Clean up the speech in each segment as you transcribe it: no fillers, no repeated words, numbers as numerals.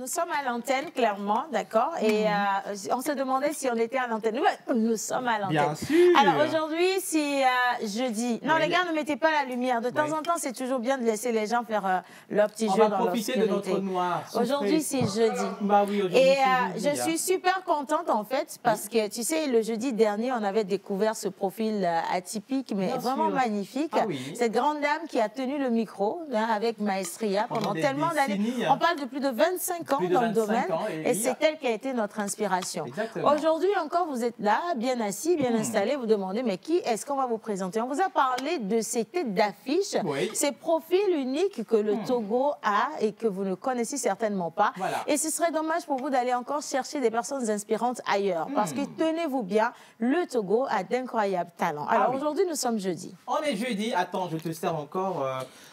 nous sommes à l'antenne, clairement, d'accord? Et on se demandait si on était à l'antenne. Nous sommes à l'antenne. Bien sûr. Alors, aujourd'hui, c'est jeudi. Non, Oui. les gars, ne mettez pas la lumière. De temps en temps, c'est toujours bien de laisser les gens faire leur petit jeu dans On va profiter de l'obscurité. notre noir. Aujourd'hui, c'est jeudi. Bah oui, aujourd'hui, Et c'est jeudi, je suis super contente, en fait, parce que, tu sais, le jeudi dernier, on avait découvert ce profil atypique, mais Bien vraiment sûr. magnifique. Ah oui. Cette grande dame qui a tenu le micro avec Maestria pendant des tellement d'années. décennies, On parle de plus de 25 ans Plus de dans le 25 domaine. ans, Et c'est elle qui a été notre inspiration. Exactement. Aujourd'hui encore, vous êtes là, bien assis, bien installé. Vous demandez, mais qui est-ce qu'on va vous présenter? On vous a parlé de ces têtes d'affiche, Oui. ces profils uniques que le Togo a et que vous ne connaissez certainement pas. Voilà. Et ce serait dommage pour vous d'aller encore chercher des personnes inspirantes ailleurs. Parce que, tenez-vous bien, le Togo a d'incroyables talents. Alors oui. aujourd'hui, nous sommes jeudi. On est jeudi. Attends, je te sers encore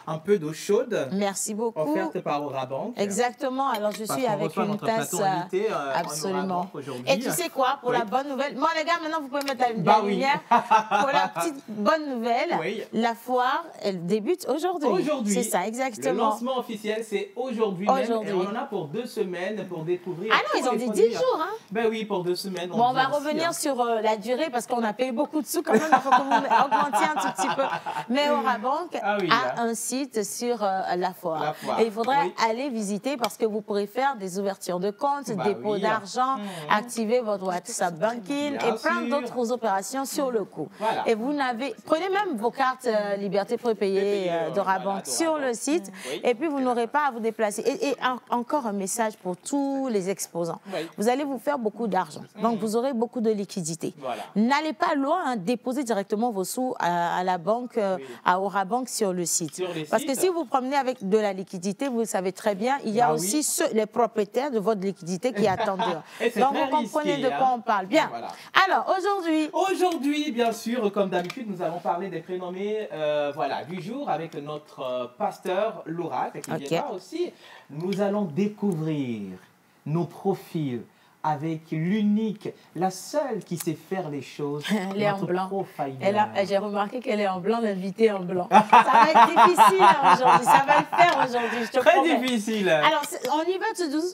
un peu d'eau chaude. Merci beaucoup. Offerte par Orabank. Exactement. Alors, je Parce suis qu'on avec reçoit une notre tasse. plateau invité, en Absolument. Orabank aujourd'hui. Et tu sais quoi, pour Oui. la bonne nouvelle, bon les gars, maintenant vous pouvez mettre la Bah oui. lumière. Pour la petite bonne nouvelle, Oui. la foire, elle débute aujourd'hui. Aujourd'hui. C'est ça, Le exactement. lancement officiel, c'est aujourd'hui même. Aujourd'hui. Et on en a pour 2 semaines pour découvrir. Ah non, ils tous ont les dit produits. 10 jours, hein. Ben oui, pour 2 semaines. Bon, on va dit aussi, revenir hein. sur la durée parce qu'on a payé beaucoup de sous quand même. Il faut que vous augmentiez un tout petit peu. Mais Orabank Ah oui, a un site sur la foire. La foire, Et il faudrait oui. aller visiter parce que vous pourrez faire des ouvertures de compte, Bah dépôt oui. d'argent, activer votre WhatsApp Banking Bien et plein sûr. d'autres opérations sur le coup. Voilà. Et vous n'avez... Prenez même vos cartes Liberté prépayées Prépayées, d'Orabank voilà, sur le d'Orabank. site Oui. et puis vous n'aurez pas à vous déplacer. Et encore un message pour tous les exposants. Oui. Vous allez vous faire beaucoup d'argent. Donc, vous aurez beaucoup de liquidités. Voilà. N'allez pas loin, hein, déposez directement vos sous à la banque, à Orabank sur le site. Sur le Parce que site. si vous promenez avec de la liquidité, vous le savez très bien, il y a Bah aussi oui. les propriétaires de votre liquidité qui attendent. Et c'est Donc, très vous comprenez risqué, de quoi hein. on parle. Bien. Voilà. Alors, aujourd'hui, Aujourd'hui, bien sûr, comme d'habitude, nous allons parler des prénommés voilà, du jour avec notre pasteur l'oracle qui viendra aussi. Nous allons découvrir nos profils avec l'unique, la seule qui sait faire les choses. elle est en notre blanc. profiler. J'ai remarqué qu'elle est en blanc, l'invitée en blanc. Ça va être difficile hein, aujourd'hui. Ça va le faire aujourd'hui, je te Très promets. difficile. Alors, on y va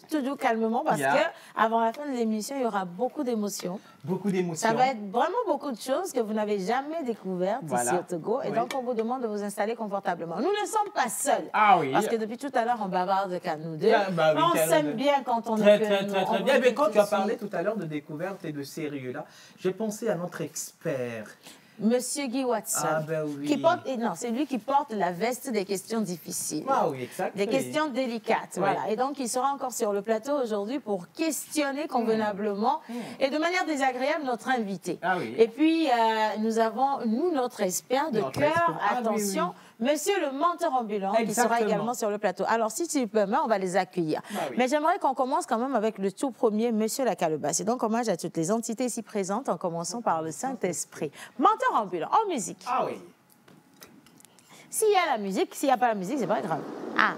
tout doux, calmement, parce Yeah. que avant la fin de l'émission, il y aura beaucoup d'émotions. Beaucoup d'émotions. Ça va être vraiment beaucoup de choses que vous n'avez jamais découvertes Voilà. ici au Togo. Et Oui. donc, on vous demande de vous installer confortablement. Nous ne sommes pas seuls. Ah oui. Parce que depuis tout à l'heure, on bavarde qu'à nous deux. Ah, bah oui, Mais on qu'à nous s'aime deux. bien quand on Très, est que très, nous. très, très On bien. vous Mais dit quand tout tu as de parlé suite. tout à l'heure de découverte et de sérieux, là, j'ai pensé à notre expert. Monsieur Guy Watson. Ah, ben oui. Qui porte, et non, c'est lui qui porte la veste des questions difficiles. Ah oui, exact. Des questions délicates, Oui. voilà. Et donc, il sera encore sur le plateau aujourd'hui pour questionner convenablement et de manière désagréable notre invité. Ah oui. Et puis, nous avons, nous, notre expert de Notre cœur, expert. Ah oui, attention, Monsieur le menteur ambulant, qui Exactement. sera également sur le plateau. Alors, si tu permets, on va les accueillir. Bah oui. Mais j'aimerais qu'on commence quand même avec le tout premier, Monsieur la Calebasse. Et donc, hommage à toutes les entités ici présentes, en commençant par le Saint-Esprit. Menteur ambulant, en musique. Ah oui. S'il y a la musique, s'il n'y a pas la musique, c'est pas grave. Ah.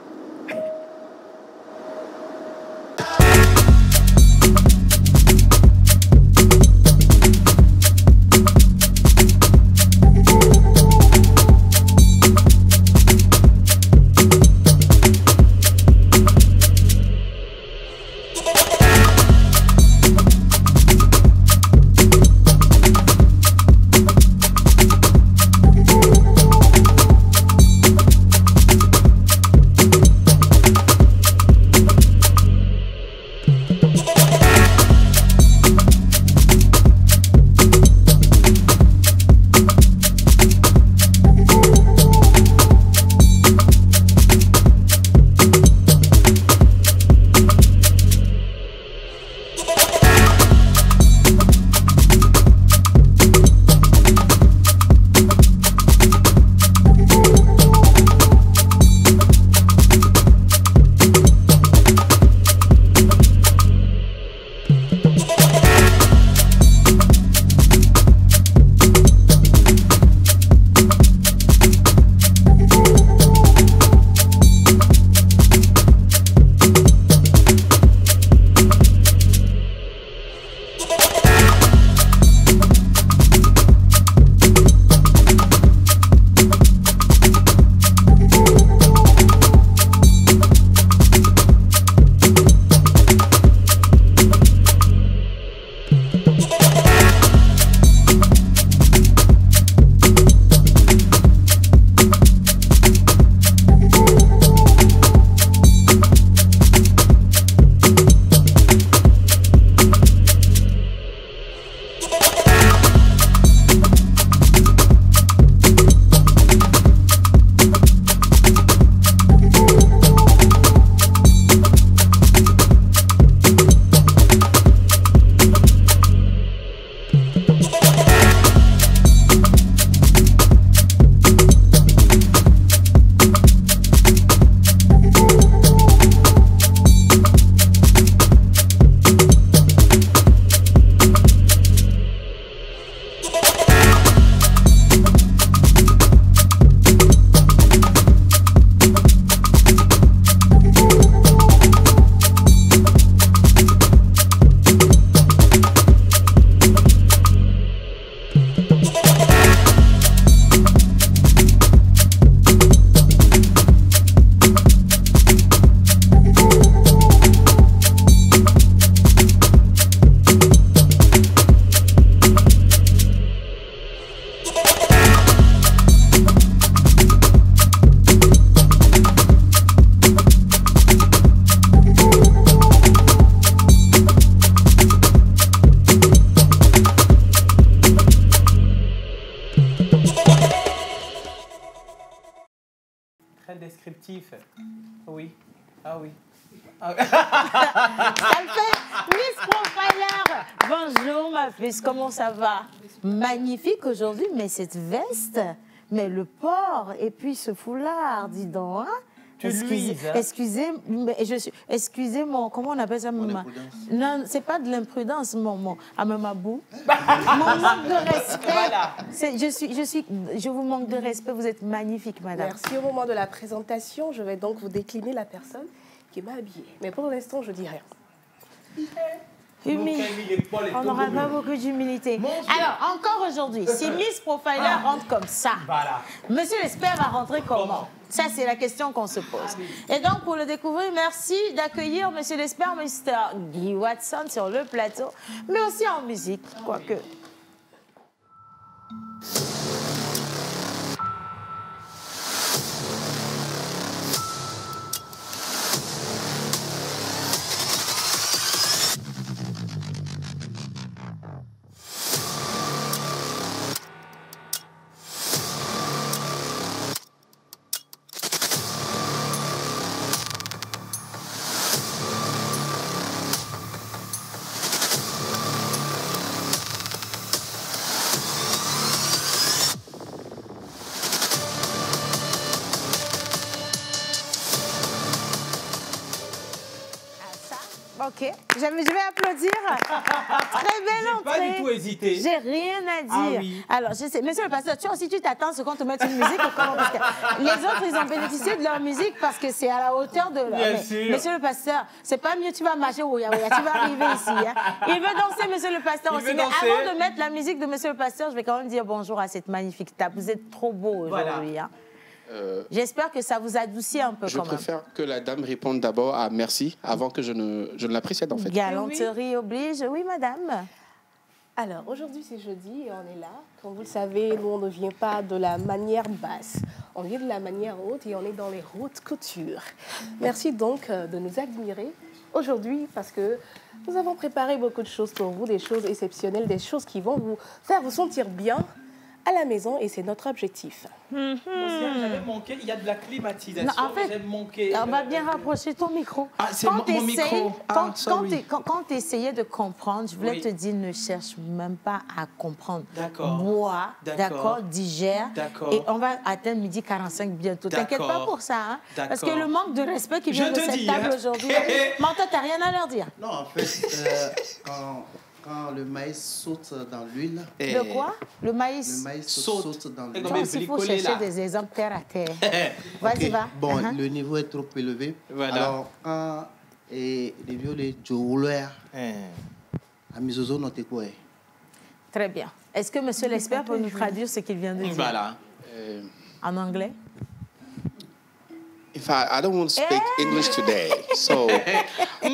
instructif. Oui. Ah oui. Ça le fait. Miss Profiler, bonjour ma puce, comment ça va? Magnifique aujourd'hui, mais cette veste, mais le port et puis ce foulard, dis donc. Hein? Excusez mon, comment on appelle ça? Non, c'est pas de l'imprudence, mon amamabou. Mon manque de respect. Voilà. Je vous manque de respect, vous êtes magnifique, madame. Merci. Au moment de la présentation, je vais donc vous décliner la personne qui m'a habillée. Mais pour l'instant, je dis rien. On n'aura pas beaucoup d'humilité. Alors, encore aujourd'hui, si Miss Profiler rentre comme ça, voilà. Monsieur l'Espère va rentrer comment? Ça, c'est la question qu'on se pose. Et donc, pour le découvrir, merci d'accueillir Monsieur l'Espère, Mr. Guy Watson sur le plateau, mais aussi en musique, quoique. Ok, je vais applaudir. Très belle entrée. Pas du tout hésité. J'ai rien à dire. Ah, oui. Alors, je sais, monsieur le pasteur, tu aussi tu t'attends ce qu'on te mette une musique ou comment? Parce que les autres, ils ont bénéficié de leur musique parce que c'est à la hauteur de leur... Bien sûr. Monsieur le pasteur, c'est pas mieux, tu vas marcher au Ouya, tu vas arriver ici. Hein. Il veut danser, monsieur le pasteur aussi. Mais avant de mettre la musique de monsieur le pasteur, je vais quand même dire bonjour à cette magnifique table. Vous êtes trop beau aujourd'hui. Voilà. Hein. J'espère que ça vous adoucit un peu. Je préfère que la dame réponde d'abord à merci avant que je ne la précède en fait. Galanterie oblige. Oui, madame. Alors, aujourd'hui, c'est jeudi et on est là. Comme vous le savez, nous, on ne vient pas de la manière basse. On vient de la manière haute et on est dans les hautes coutures. Merci donc de nous admirer aujourd'hui parce que nous avons préparé beaucoup de choses pour vous, des choses exceptionnelles, des choses qui vont vous faire vous sentir bien à la maison et c'est notre objectif. J'avais manqué, il y a de la climatisation. Non, en fait, on va bien rapprocher ton micro. Ah, c'est mon micro. Quand tu essayais de comprendre, je voulais te dire, ne cherche même pas à comprendre. D'accord. Bois, d'accord, digère. Et on va atteindre midi 45 bientôt. T'inquiète pas pour ça. Hein, parce que le manque de respect qui vient de cette table aujourd'hui. Manta, t'as rien à leur dire? Non, en fait, quand le maïs saute dans l'huile... De quoi? Le maïs saute dans l'huile. Il faut chercher des exemples terre à terre. Vas-y, va. Bon, le niveau est trop élevé. Voilà. Alors, quand les violets jouent, à Mizozo, non, t'es quoi? Très bien. Est-ce que monsieur l'expert peut nous traduire ce qu'il vient de dire? Voilà. En anglais? In fact, I don't want to speak English today, so we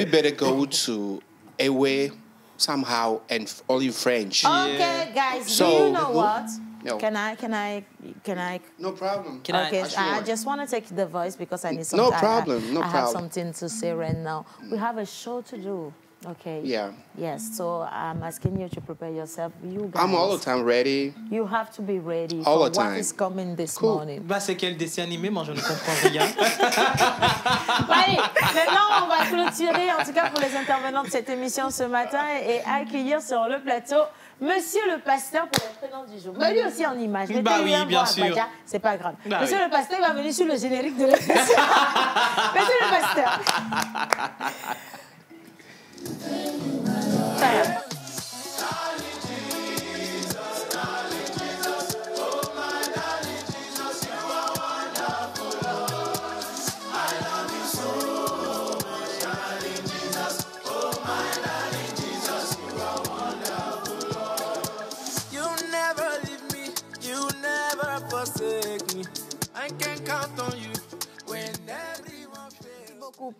better go to a way somehow and only French. Okay, guys. So, do you know what? No. Can I? No problem. I just want to take the voice because I need some. No problem. I have something to say right now. We have a show to do. Okay. Yeah. Yes. So I'm asking you to prepare yourself. You guys. I'm all the time ready. You have to be ready all for the time. What is coming this morning. Bah, c'est quel dessin animé? Moi, je ne comprends rien. Allez, maintenant, on va clôturer, en tout cas pour les intervenants de cette émission ce matin, et accueillir sur le plateau Monsieur le pasteur pour le prénom du jour. Bah, lui aussi en image. Bah oui, bien sûr. C'est pas grave. Bah Monsieur le pasteur va venir sur le générique de l'émission. Monsieur le pasteur.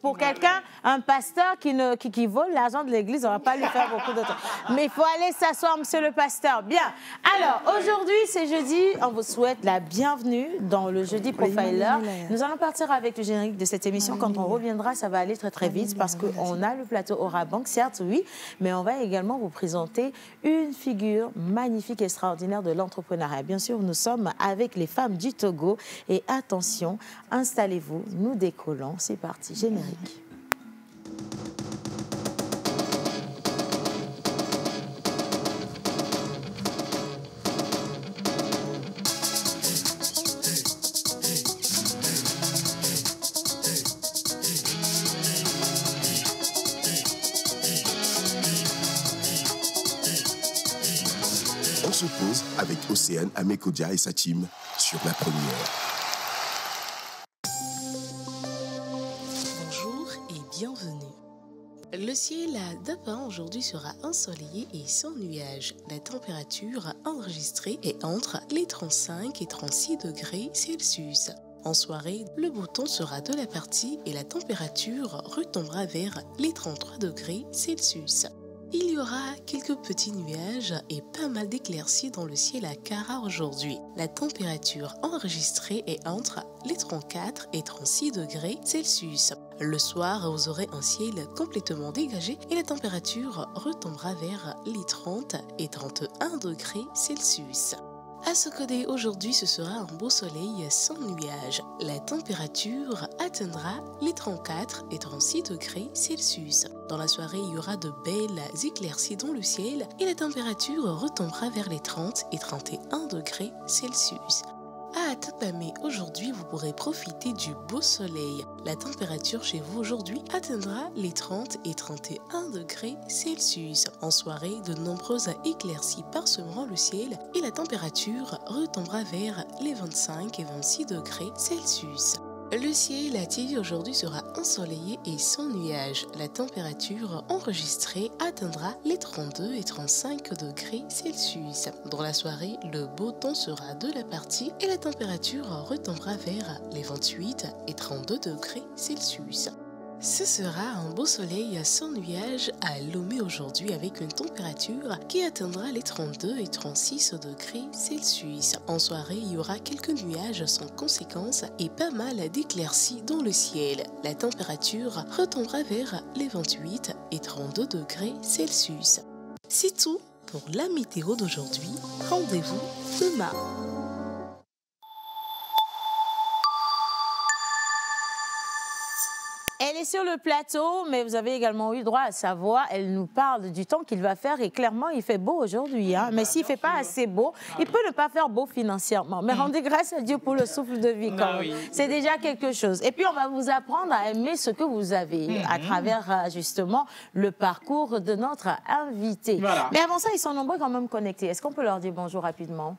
Pour quelqu'un un pasteur qui vole l'argent de l'église, on ne va pas lui faire beaucoup de temps. Mais il faut aller s'asseoir, monsieur le pasteur. Bien. Alors, aujourd'hui, c'est jeudi. On vous souhaite la bienvenue dans le Jeudi Profiler. Nous allons partir avec le générique de cette émission. Quand on reviendra, ça va aller très, très vite parce qu'on a le plateau Orabank, certes, oui, mais on va également vous présenter une figure magnifique, extraordinaire de l'entrepreneuriat. Bien sûr, nous sommes avec les femmes du Togo. Et attention, installez-vous, nous décollons. C'est parti, générique. On se pose avec Océane Amekodia et sa team sur la première. Bonjour et bienvenue. Le ciel d'Apa aujourd'hui sera ensoleillé et sans nuages. La température enregistrée est entre les 35 et 36 degrés Celsius. En soirée, le beau temps sera de la partie et la température retombera vers les 33 degrés Celsius. Il y aura quelques petits nuages et pas mal d'éclaircies dans le ciel à Kara aujourd'hui. La température enregistrée est entre les 34 et 36 degrés Celsius. Le soir, vous aurez un ciel complètement dégagé et la température retombera vers les 30 et 31 degrés Celsius. À Sokodé, aujourd'hui, ce sera un beau soleil sans nuages. La température atteindra les 34 et 36 degrés Celsius. Dans la soirée, il y aura de belles éclaircies dans le ciel et la température retombera vers les 30 et 31 degrés Celsius. À Atapamé, aujourd'hui, vous pourrez profiter du beau soleil. La température chez vous aujourd'hui atteindra les 30 et 31 degrés Celsius. En soirée, de nombreuses éclaircies parsemeront le ciel et la température retombera vers les 25 et 26 degrés Celsius. Le ciel à Tivi aujourd'hui sera ensoleillé et sans nuages. La température enregistrée atteindra les 32 et 35 degrés Celsius. Dans la soirée, le beau temps sera de la partie et la température retombera vers les 28 et 32 degrés Celsius. Ce sera un beau soleil sans nuages à Lomé aujourd'hui avec une température qui atteindra les 32 et 36 degrés Celsius. En soirée, il y aura quelques nuages sans conséquence et pas mal d'éclaircies dans le ciel. La température retombera vers les 28 et 32 degrés Celsius. C'est tout pour la météo d'aujourd'hui. Rendez-vous demain. Elle est sur le plateau, mais vous avez également eu droit à sa voix. Elle nous parle du temps qu'il va faire et clairement, il fait beau aujourd'hui. Hein? Mais s'il ne fait pas assez beau, il peut ne pas faire beau financièrement. Mais rendez grâce à Dieu pour le souffle de vie quand même. C'est déjà quelque chose. Et puis, on va vous apprendre à aimer ce que vous avez à travers justement le parcours de notre invité. Voilà. Mais avant ça, ils sont nombreux quand même connectés. Est-ce qu'on peut leur dire bonjour rapidement?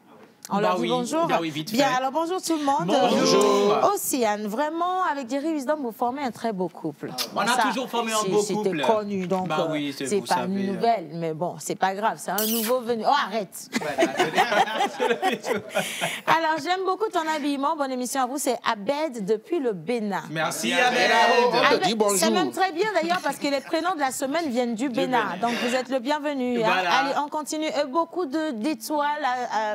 On leur dit bonjour. Bien, alors bonjour tout le monde. Bonjour. Océane, vraiment, avec Jerry Wisdom, vous formez un très beau couple. On a toujours formé un beau couple. C'était connu, donc c'est pas une nouvelle, mais bon, c'est pas grave, c'est un nouveau venu. Oh, arrête. Alors, j'aime beaucoup ton habillement. Bonne émission à vous. C'est Abed depuis le Bénin. Merci, Abed. Dis bonjour. C'est même très bien d'ailleurs parce que les prénoms de la semaine viennent du Bénin. Donc, vous êtes le bienvenu. Voilà. Hein. Allez, on continue. Beaucoup d'étoiles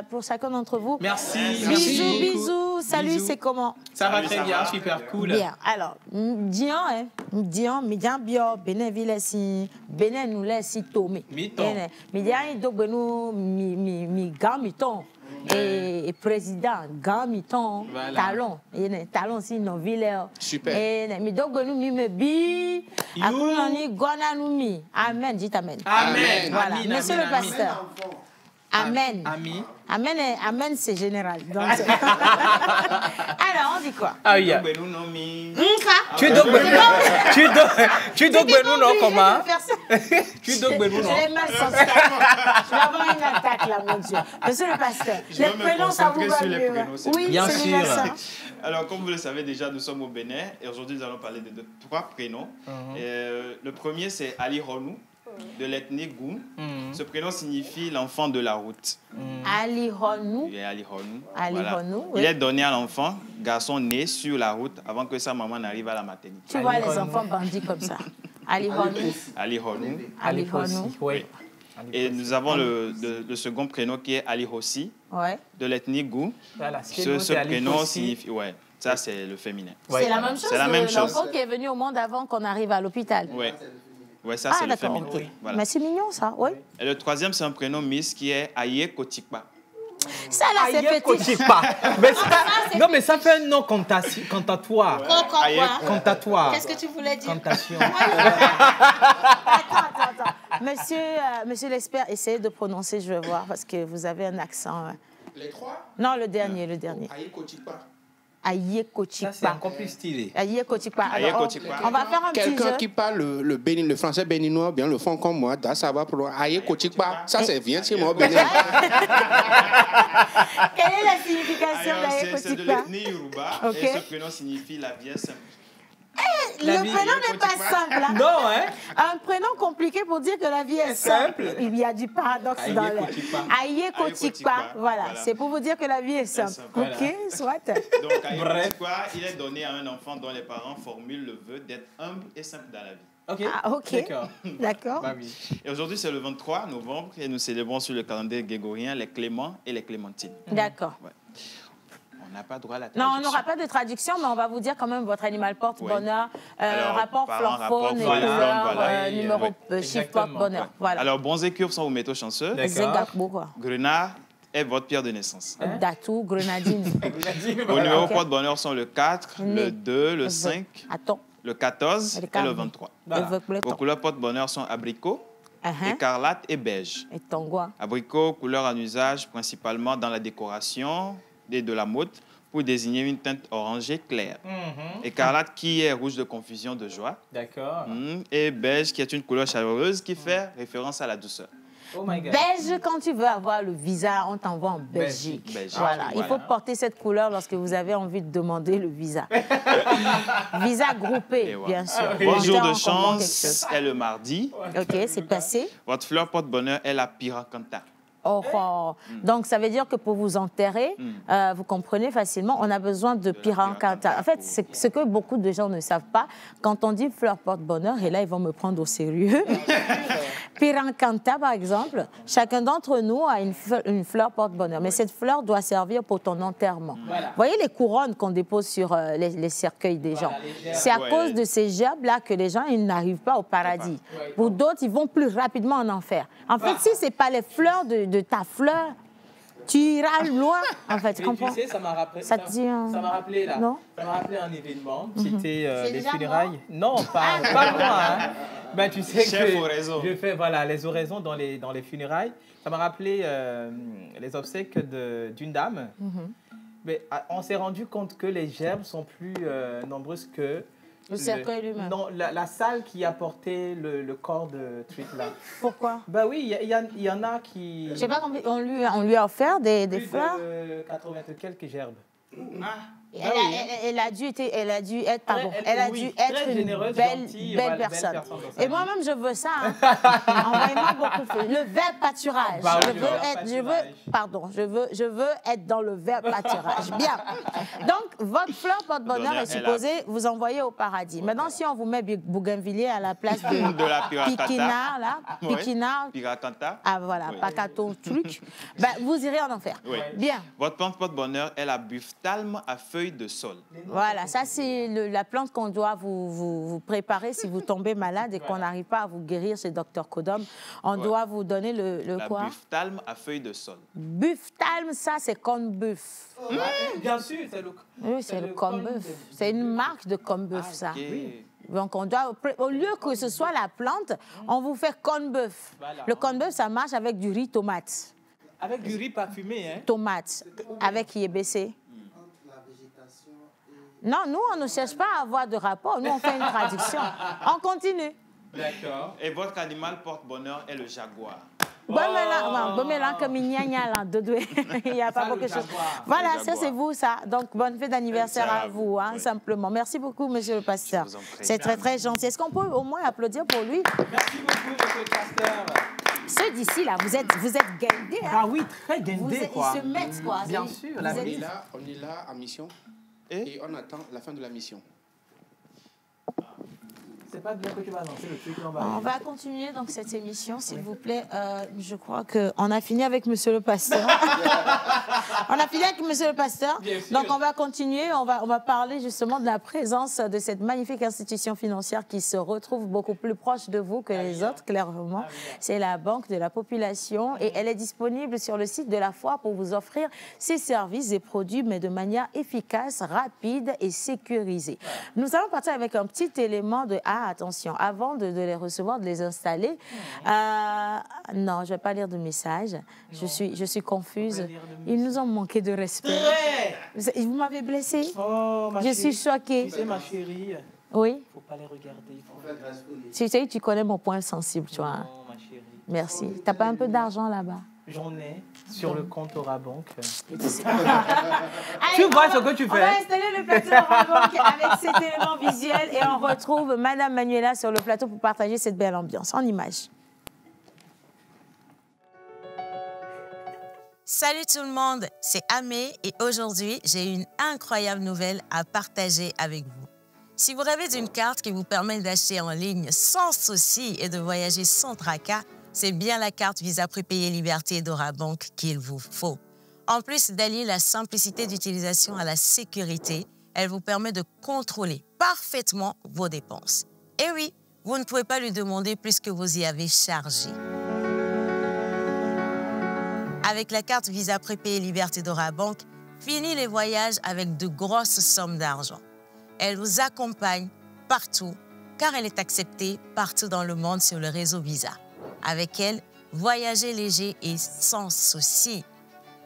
pour chacun d'entre vous. Merci. Bisous, bisous. Salut, c'est comment? Ça va très bien, super cool. Bien. Alors, Dian, Midian Bio, Bénin Vilesi, Bénin nous laisse tomber. Midian, Dogbenu, mi Gamiton. Et président, Gamiton, Talon. Talon, si nos villes. Super. Et mi Dogbenu, mi me bi. Akunani, Gonanoumi. Amen, dites Amen. Amen. Voilà. Monsieur le pasteur. Amen. Ami. Amen, amen c'est général. Donc, alors, on dit quoi? Ah oui. Tu dois non comment? Tu dois non. Je l'ai mal senti. Je vais avoir une attaque là, mon Dieu. Monsieur le pasteur, les prénoms, ça vous va mieux. Oui, bien sûr. Alors, comme vous le savez déjà, nous sommes au Bénin et aujourd'hui, nous allons parler de 3 prénoms. Le premier, c'est Ali Ronou, de l'ethnie Goum. Ce prénom signifie l'enfant de la route. Alihonu. Alihonu. Alihonu, Il est donné à l'enfant, garçon né sur la route avant que sa maman n'arrive à la maternité. Tu vois les enfants bandits comme ça. Alihonu. Alihonu. Alihonu. Oui. Et nous avons le second prénom qui est Alihossi, de l'ethnie Gou. Voilà, ce prénom signifie... Ouais, ça, c'est le féminin. C'est la même chose. C'est la même chose. L'enfant qui est venu au monde avant qu'on arrive à l'hôpital. Oui. Ouais, ça, c'est le féminin. Okay. Voilà. Mais c'est mignon, ça, oui. Et le troisième, c'est un prénom Miss qui est Aye Kotikpa. Ça, là, c'est petit. Non, mais ça fait un nom cantatoire. Cantatoire. Qu'est-ce que tu voulais dire? Cantation. Attends. Monsieur l'expert, essayez de prononcer, je vais voir, parce que vous avez un accent. Les trois? Non, le dernier. Aye Kotikpa. Aye Kotikpa. Ça, c'est encore plus stylé. Aye Kotikpa. Alors, on va faire un petit jeu. Quelqu'un qui parle le français béninois, bien le fond comme moi, ça va pour Aye Kotikpa. Ça, c'est bien chez moi au Bénin. Quelle est la signification d'Aye Kotikpa? C'est de l'ethnie Yoruba, et ce prénom signifie la vie est simple. Le prénom n'est pas simple. Hein? Non, hein? Un prénom compliqué pour dire que la vie est simple. Il y a du paradoxe dans l'air. Aye Kotikpa. Voilà, c'est pour vous dire que la vie est simple. Ok, soit. Donc, Aye Kotikpa, il est donné à un enfant dont les parents formulent le vœu d'être humble et simple dans la vie. Ok. Ah, ok. D'accord. Et aujourd'hui, c'est le 23 novembre et nous célébrons sur le calendrier grégorien les Cléments et les Clémentines. D'accord. Ouais. On n'a pas droit à la traduction. Non, on n'aura pas de traduction, mais on va vous dire quand même votre animal porte-bonheur, rapport parents, flore-faune, numéro chiffre porte-bonheur. Voilà. Alors, bons et curves sont vos métaux chanceux. Grenat est votre pierre de naissance. Datou, grenadine. Vos numéros porte-bonheur sont le 4, le 2, le 5, le 14 et le 23. Vos couleurs porte-bonheur sont abricot, écarlate et beige. Et tongwa. Abricot, couleur en usage principalement dans la décoration et de la mode pour désigner une teinte orangée claire. Écarlate qui est rouge de confusion, de joie. D'accord. Et beige qui est une couleur chaleureuse qui fait référence à la douceur. Oh my God. Beige, quand tu veux avoir le visa, on t'envoie en Belgique. Voilà. Il faut porter cette couleur lorsque vous avez envie de demander le visa. Visa groupé, bien sûr. Votre jour de chance est le mardi. Ok, c'est passé. Votre fleur porte-bonheur est la piracanta. Donc, ça veut dire que pour vous enterrer, vous comprenez facilement, on a besoin de piracanta. En fait, c'est ce que beaucoup de gens ne savent pas. Quand on dit fleur porte-bonheur, et là, ils vont me prendre au sérieux. Piracanta, par exemple, chacun d'entre nous a une fleur porte-bonheur. Mais cette fleur doit servir pour ton enterrement. Vous voyez les couronnes qu'on dépose sur les cercueils des gens. C'est à cause de ces gerbes-là que les gens ils n'arrivent pas au paradis. Pour d'autres, ils vont plus rapidement en enfer. En fait, si ce n'est pas les fleurs de ta fleur, tu iras loin, en fait, tu comprends? Tu sais, ça m'a rappelé, ça m'a rappelé là. Non? Ça m'a rappelé un événement. C'était les funérailles. Non, pas moi. Hein. Ben, tu sais que je fais les oraisons dans les funérailles. Ça m'a rappelé les obsèques d'une dame. Mais on s'est rendu compte que les gerbes sont plus nombreuses que le cercueil lui-même. Non, la salle qui a porté le corps de Trick là. Pourquoi? Ben oui, il y en a qui... Je sais pas, on lui a offert des fleurs. 80 et quelques gerbes. Elle a dû être une belle personne. Et moi-même, je veux ça. Hein. Envoyez-moi beaucoup. Le vert pâturage. Je veux être dans le vert pâturage. Bien. Donc, votre fleur porte-bonheur est supposée vous envoyer au paradis. Maintenant, si on vous met bougainvillier à la place de la Piquinard, là, Piquinard, Piracanta. ah voilà, Pacato truc, ben, vous irez en enfer. Oui. Bien. Votre plante porte-bonheur est la bufftalme à feuilles de sol. Voilà, ça c'est la plante qu'on doit vous préparer si vous tombez malade et qu'on n'arrive pas à vous guérir chez Dr Kodom. On doit vous donner le quoi? La bufftalme à feuilles de sol. Bufftalme, ça c'est corn buff. Bien sûr, c'est le... Oui, c'est le corn buff. C'est une marque de corn buff, ça. Oui. Donc, on doit, au lieu que ce soit la plante, on vous fait corn buff. Voilà. Le corn buff, ça marche avec du riz tomate. Avec du riz parfumé, hein? Tomate, avec IEBC. Non, nous, on ne cherche pas à avoir de rapport. Nous, on fait une traduction. On continue. D'accord. Et votre animal porte-bonheur est le jaguar. Il n'y a pas beaucoup de choses. Voilà, ça c'est vous, ça. Donc, bonne fête d'anniversaire à vous, hein, simplement. Merci beaucoup, monsieur le pasteur. C'est très, très gentil. Est-ce qu'on peut au moins applaudir pour lui? Merci beaucoup, monsieur le pasteur. Ceux d'ici, là, vous êtes guindés. Hein? Ah oui, très guindés, quoi. Ils se mettent, quoi. Bien sûr. On est là en mission et on attend la fin de la mission. C'est pas bien que tu vas lancer le truc en bas. On va continuer donc cette émission, s'il vous plaît. Je crois qu'on a fini avec Monsieur le Pasteur. On a fini avec Monsieur le Pasteur. Donc on va continuer. On va parler justement de la présence de cette magnifique institution financière qui se retrouve beaucoup plus proche de vous que les autres, clairement. C'est la Banque de la Population et elle est disponible sur le site de la foire pour vous offrir ses services et produits, mais de manière efficace, rapide et sécurisée. Nous allons partir avec un petit élément de... attention, avant de les recevoir, de les installer, non, je ne vais pas lire de message. Je suis confuse. Ils nous ont manqué de respect. Vous m'avez blessée. Oh, je suis choquée. Tu sais, ma chérie, oui? Il ne faut pas les regarder. Tu sais, tu connais mon point sensible, tu vois. Non, ma chérie. Merci. Tu n'as pas un peu d'argent là-bas? J'en ai sur le compte Orabank. Tu vois ce que tu fais. On va installer le plateau Orabank avec cet élément visuel et on retrouve Madame Manuela sur le plateau pour partager cette belle ambiance en images. Salut tout le monde, c'est Amé et aujourd'hui, j'ai une incroyable nouvelle à partager avec vous. Si vous rêvez d'une carte qui vous permet d'acheter en ligne sans souci et de voyager sans tracas, c'est bien la carte Visa Prépayé Liberté d'Orabank qu'il vous faut. En plus d'allier la simplicité d'utilisation à la sécurité, elle vous permet de contrôler parfaitement vos dépenses. Et oui, vous ne pouvez pas lui demander plus que vous y avez chargé. Avec la carte Visa Prépayé Liberté d'Orabank, fini les voyages avec de grosses sommes d'argent. Elle vous accompagne partout car elle est acceptée partout dans le monde sur le réseau Visa. Avec elle, voyagez léger et sans souci.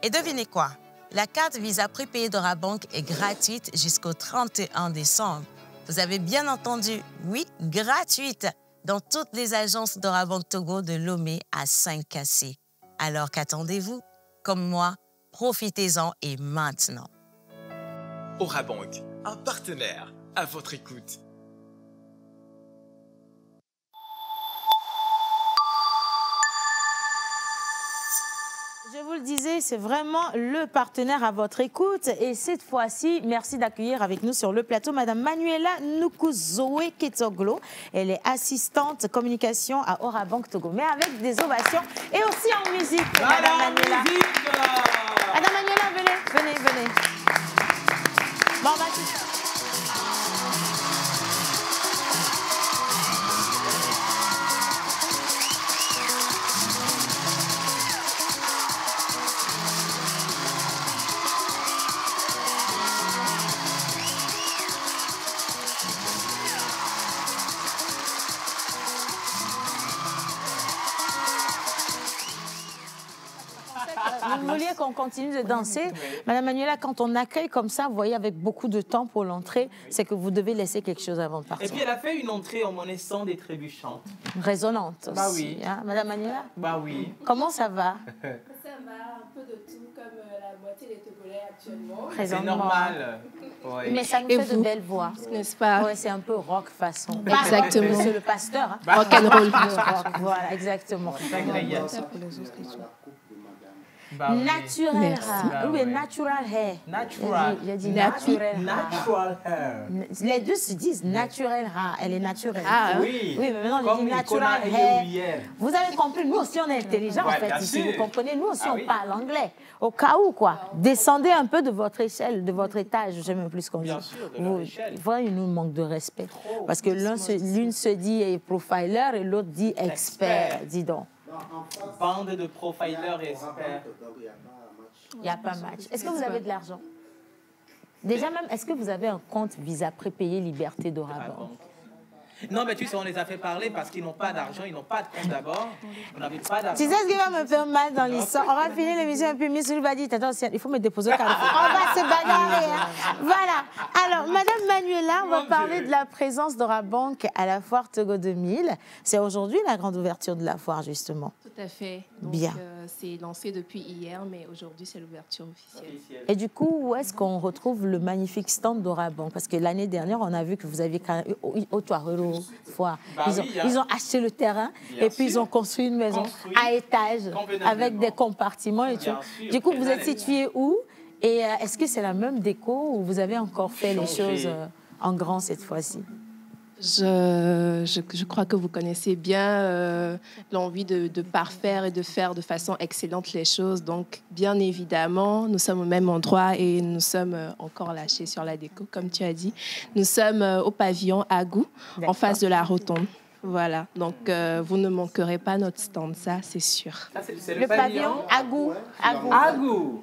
Et devinez quoi? La carte Visa Prépayé d'Orabank est gratuite jusqu'au 31 décembre. Vous avez bien entendu, oui, gratuite dans toutes les agences d'Orabank Togo de Lomé à 5KC. Alors qu'attendez-vous? Comme moi, profitez-en et maintenant. Orabank, un partenaire à votre écoute. Je vous le disais, c'est vraiment le partenaire à votre écoute. Et cette fois-ci, merci d'accueillir avec nous sur le plateau Madame Manuela Nukuzoe Ketoglo. Elle est assistante communication à Orabank Togo, mais avec des ovations et aussi en musique. Madame Manuela. Madame Manuela, venez. Bon, vous vouliez qu'on continue de danser. Madame Manuela, quand on accueille comme ça, vous voyez, avec beaucoup de temps pour l'entrée, c'est que vous devez laisser quelque chose avant de partir. Et puis elle a fait une entrée en monnaie sans des trébuchantes. Résonante aussi. Bah oui. Hein, Madame Manuela? Bah oui. Comment ça va? Ça va, un peu de tout, comme la moitié des Togolais actuellement. C'est normal. Oui. Mais ça nous fait de belles voix. N'est-ce pas? Oui, c'est un peu rock façon. Exactement. Monsieur le pasteur. Hein? Rock and roll. Voilà, exactement. C'est agréable. Bah oui. Naturel hair. Oui, natural hair. Natural. J'ai dit naturel hair. Les deux se disent naturel hair. Elle est naturelle. Ah oui. Oui, mais maintenant, j'ai dit natural hair. Vous avez compris, nous aussi, on est intelligents, en fait. Ici, vous comprenez, nous aussi, on parle anglais. Au cas où, quoi. Descendez un peu de votre échelle, de votre étage. Je sais même plus ce qu'on dit. Voilà, il nous manque de respect. Parce que l'une se dit profiler et l'autre dit expert. Dis donc. Bande de profilers et experts. Il n'y a pas match. Est-ce que vous avez de l'argent? Déjà même, est-ce que vous avez un compte Visa Prépayé Liberté d'Orabank? Non, mais tu sais, on les a fait parler parce qu'ils n'ont pas d'argent, ils n'ont pas de compte d'abord. On n'avait pas d'argent. Tu sais ce qui va me faire mal dans l'histoire? On va finir l'émission un peu mieux. Celui va dire, attention, il faut me déposer au carrefour. On va se bagarrer. Hein. Voilà. Alors, Madame Manuela, on va parler de la présence d'Orabank à la foire Togo 2000. C'est aujourd'hui la grande ouverture de la foire, justement. Tout à fait. Donc, bien. C'est lancé depuis hier, mais aujourd'hui, c'est l'ouverture officielle. Et du coup, où est-ce qu'on retrouve le magnifique stand d'Orabank? Parce que l'année dernière, on a vu que vous aviez au Toirero. foires. Ils ont acheté le terrain et puis ils ont construit une maison à étage avec des compartiments et tout. Du coup, vous êtes situé où? Et est-ce que c'est la même déco ou vous avez encore fait les choses en grand cette fois-ci? Je crois que vous connaissez bien l'envie de parfaire et de faire de façon excellente les choses. Donc, bien évidemment, nous sommes au même endroit et nous sommes encore lâchés sur la déco, comme tu as dit. Nous sommes au pavillon Agou, en face de la rotonde. Voilà, donc vous ne manquerez pas notre stand, ça c'est sûr. Ça, c'est le pavillon Agou. Agou.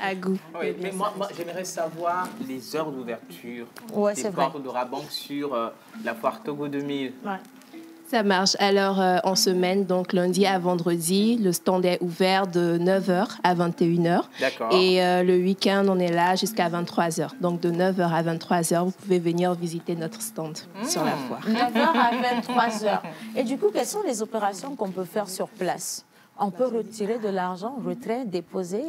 Agou. Oui, mais moi j'aimerais savoir les heures d'ouverture des portes d'Orabank sur la foire Togo 2000. Ouais. Ça marche. Alors, en semaine, donc lundi à vendredi, le stand est ouvert de 9h à 21h. D'accord. Et le week-end, on est là jusqu'à 23h. Donc, de 9h à 23h, vous pouvez venir visiter notre stand sur la foire. 9h à 23h. Et du coup, quelles sont les opérations qu'on peut faire sur place? On peut retirer de l'argent, retrait, déposer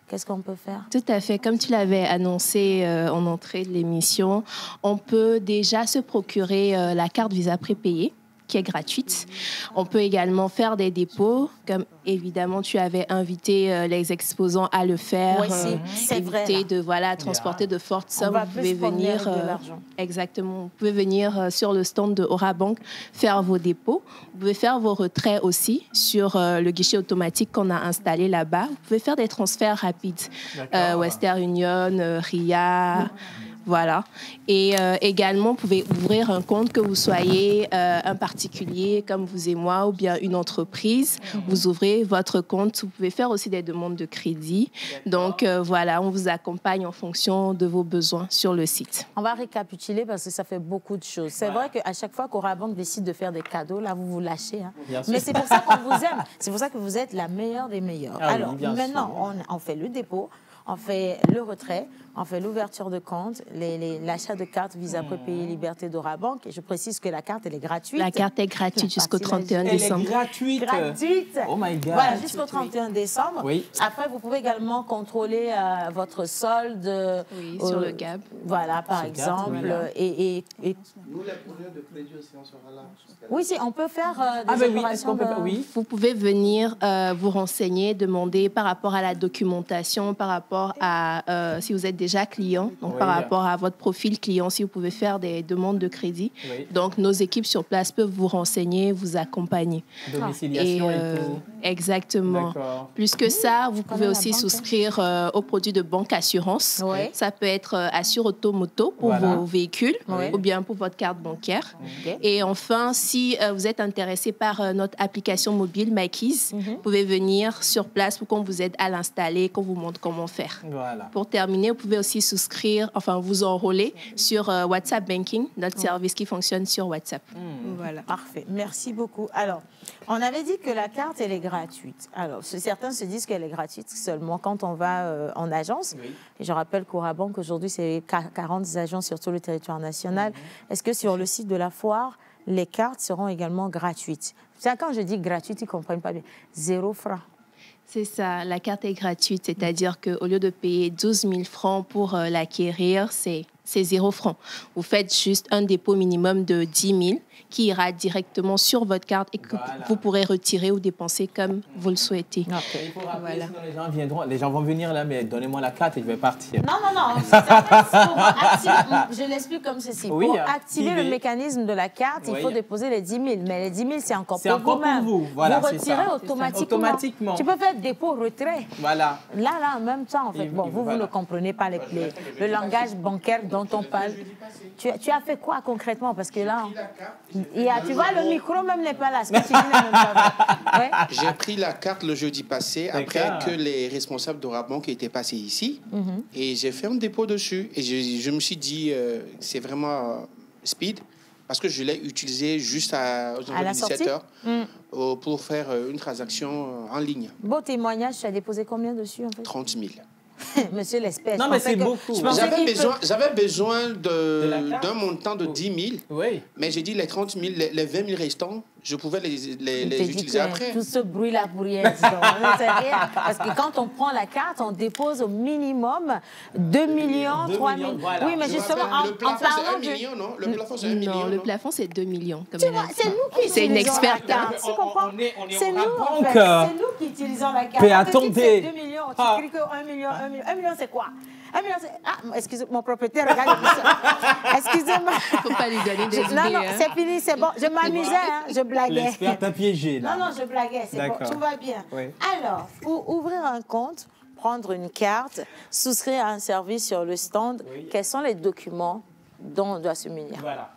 qu'est-ce qu'on peut faire? Tout à fait. Comme tu l'avais annoncé en entrée de l'émission, on peut déjà se procurer la carte Visa prépayée, qui est gratuite. On peut également faire des dépôts, comme évidemment tu avais invité les exposants à le faire. Oui, c'est vrai. Éviter de transporter de fortes sommes. Vous pouvez venir exactement. Vous pouvez venir sur le stand de Orabank faire vos dépôts. Vous pouvez faire vos retraits aussi sur le guichet automatique qu'on a installé là-bas. Vous pouvez faire des transferts rapides. Western Union, RIA. Voilà. Et également, vous pouvez ouvrir un compte, que vous soyez un particulier comme vous et moi ou bien une entreprise. Vous ouvrez votre compte. Vous pouvez faire aussi des demandes de crédit. Donc, voilà, on vous accompagne en fonction de vos besoins sur le site. On va récapituler parce que ça fait beaucoup de choses. C'est vrai qu'à chaque fois qu'Orabank décide de faire des cadeaux, là, vous vous lâchez. Hein. Mais c'est pour ça qu'on vous aime. C'est pour ça que vous êtes la meilleure des meilleures. Alors, maintenant, on fait le dépôt. On fait le retrait, on fait l'ouverture de compte, l'achat de cartes Visa prépayée Liberté d'Orabank. Et je précise que la carte, elle est gratuite. La carte est gratuite jusqu'au 31 décembre. Elle est gratuite. Gratuite. Oh my God. Voilà, jusqu'au 31 décembre. Oui. Après, vous pouvez également contrôler votre solde. Oui, sur le GAB. Voilà, par exemple. Nous, les projets de crédit aussi, on sera là. Oui, si, on peut faire des opérations. Oui, vous pouvez venir vous renseigner, demander par rapport à la documentation, par rapport à si vous êtes déjà client, donc par rapport à votre profil client, si vous pouvez faire des demandes de crédit. Oui. Donc, nos équipes sur place peuvent vous renseigner, vous accompagner. Domiciliation et tout. Exactement. Plus que ça, vous pouvez aussi souscrire aux produits de banque assurance. Oui. Ça peut être Assure Auto Moto pour vos véhicules ou bien pour votre carte bancaire. Et enfin, si vous êtes intéressé par notre application mobile MyKeys, vous pouvez venir sur place pour qu'on vous aide à l'installer, qu'on vous montre comment faire. Voilà. Pour terminer, vous pouvez aussi vous enrôler sur WhatsApp Banking, notre service qui fonctionne sur WhatsApp. Voilà. Parfait. Merci beaucoup. Alors, on avait dit que la carte, elle est gratuite. Alors, certains se disent qu'elle est gratuite seulement quand on va en agence. Oui. Et je rappelle qu'Orabank, aujourd'hui, c'est 40 agences sur tout le territoire national. Est-ce que sur le site de la foire, les cartes seront également gratuites? Quand je dis gratuite, ils ne comprennent pas bien. 0 francs. C'est ça, la carte est gratuite, c'est-à-dire qu'au lieu de payer 12 000 francs pour l'acquérir, c'est 0 francs. Vous faites juste un dépôt minimum de 10 000 qui ira directement sur votre carte et que vous pourrez retirer ou dépenser comme vous le souhaitez. Okay. Il faut rappeler, sinon les gens viendront, les gens vont venir là, mais donnez-moi la carte et je vais partir. Non. Je l'explique comme ceci. Oui, pour activer le mécanisme de la carte, il faut déposer les 10 000. Mais les 10 000, c'est encore pour vous-même. Vous. Voilà, vous retirez automatiquement. Tu peux faire dépôt, retrait. Voilà. Là, en même temps, en fait. Vous ne comprenez pas le langage bancaire dont on parle. Tu as fait quoi concrètement? Parce que là, tu vois, le micro même n'est pas là. Ce que tu dis n'est même pas vrai. J'ai pris la carte le jeudi passé, après que les responsables d'Orabank étaient passés ici. Et j'ai fait un dépôt dessus. Et je me suis dit, c'est vraiment speed. Parce que je l'ai utilisé juste à 17h pour faire une transaction en ligne. Beau témoignage, tu as déposé combien dessus en fait? 30 000. Monsieur l'espèce. Non, mais c'est beaucoup. J'avais besoin d'un montant de 10 000, mais j'ai dit les 30 000, les 20 000 restants, je pouvais les utiliser après. Tout ce bruit-là pour rien, rien. Parce que quand on prend la carte, on dépose au minimum 2 millions, 3 millions. Voilà. Oui, mais justement, le plafond, c'est 1 million, non? Le plafond, c'est 1 million. Non, le plafond, c'est 2 millions. Tu vois, c'est nous qui utilisons une experte. la carte. Tu comprends? C'est nous, en fait. C'est nous qui utilisons la carte. Mais attendez. 2 millions, tu cliques 1 million, 1 million. 1 million, c'est quoi? Ah, excusez mon propriétaire, regardez ça. Excusez-moi. Il ne faut pas lui donner des idées. Non, c'est fini, c'est bon. Je m'amusais, je blaguais. L'expert t'a piégé, là. Non, je blaguais, c'est bon, tout va bien. Oui. Alors, pour ouvrir un compte, prendre une carte, souscrire à un service sur le stand, quels sont les documents dont on doit se munir? Voilà.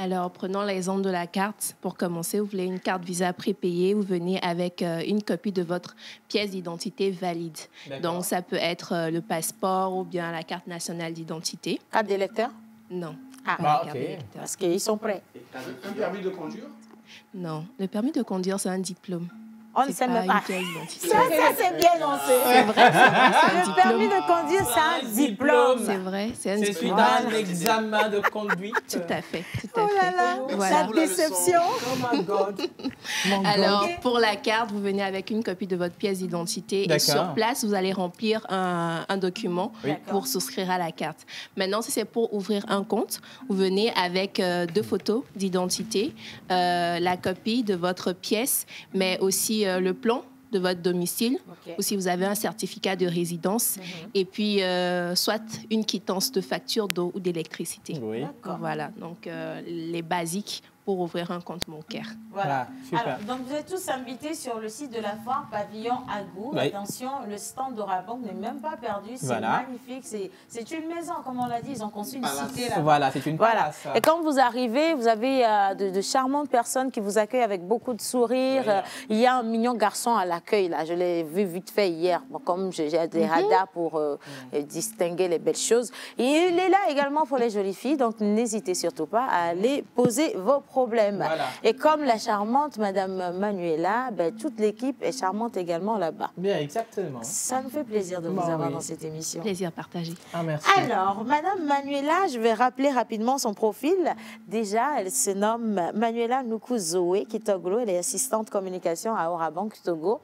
Alors, prenons l'exemple de la carte. Pour commencer, vous voulez une carte Visa prépayée. Vous venez avec une copie de votre pièce d'identité valide. Donc, ça peut être le passeport ou bien la carte nationale d'identité. Carte d'électeur? Non. Parce qu'ils sont prêts. Un permis de conduire? Non. Le permis de conduire, c'est un diplôme. On ne sait même pas. Ça c'est bien lancé. C'est vrai. Le permis de conduire, c'est un diplôme. C'est vrai, c'est un diplôme. C'est suite à un examen de conduite. Tout à fait, tout à fait. Oh là là, voilà. La déception. Oh my God. Alors, pour la carte, vous venez avec une copie de votre pièce d'identité et sur place, vous allez remplir un document pour souscrire à la carte. Maintenant, si c'est pour ouvrir un compte, vous venez avec 2 photos d'identité, la copie de votre pièce, mais aussi le plan de votre domicile, ou si vous avez un certificat de résidence, et puis soit une quittance de facture d'eau ou d'électricité. Oui. Voilà, donc les basiques pour ouvrir un compte bancaire. Voilà. Alors, donc vous êtes tous invités sur le site de la foire Pavillon Agou. Oui. Attention, le stand d'Orabank n'est même pas perdu. C'est magnifique. C'est une maison, comme on l'a dit. Ils ont construit une cité là. Voilà, c'est une place. Et quand vous arrivez, vous avez de charmantes personnes qui vous accueillent avec beaucoup de sourires. Oui. Il y a un mignon garçon à l'accueil là. Je l'ai vu vite fait hier. Bon, comme j'ai des radars pour distinguer les belles choses. Et il est là également pour les jolies filles. Donc n'hésitez surtout pas à aller poser vos problèmes. Voilà. Et comme la charmante Madame Manuela, toute l'équipe est charmante également là-bas. Bien, exactement. Ça nous fait plaisir de vous avoir dans cette émission. Plaisir partagé. Ah, merci. Alors, Madame Manuela, je vais rappeler rapidement son profil. Déjà, elle se nomme Manuela Nukuzoé, qui est Togolo. Elle est assistante communication à Orabank Togo.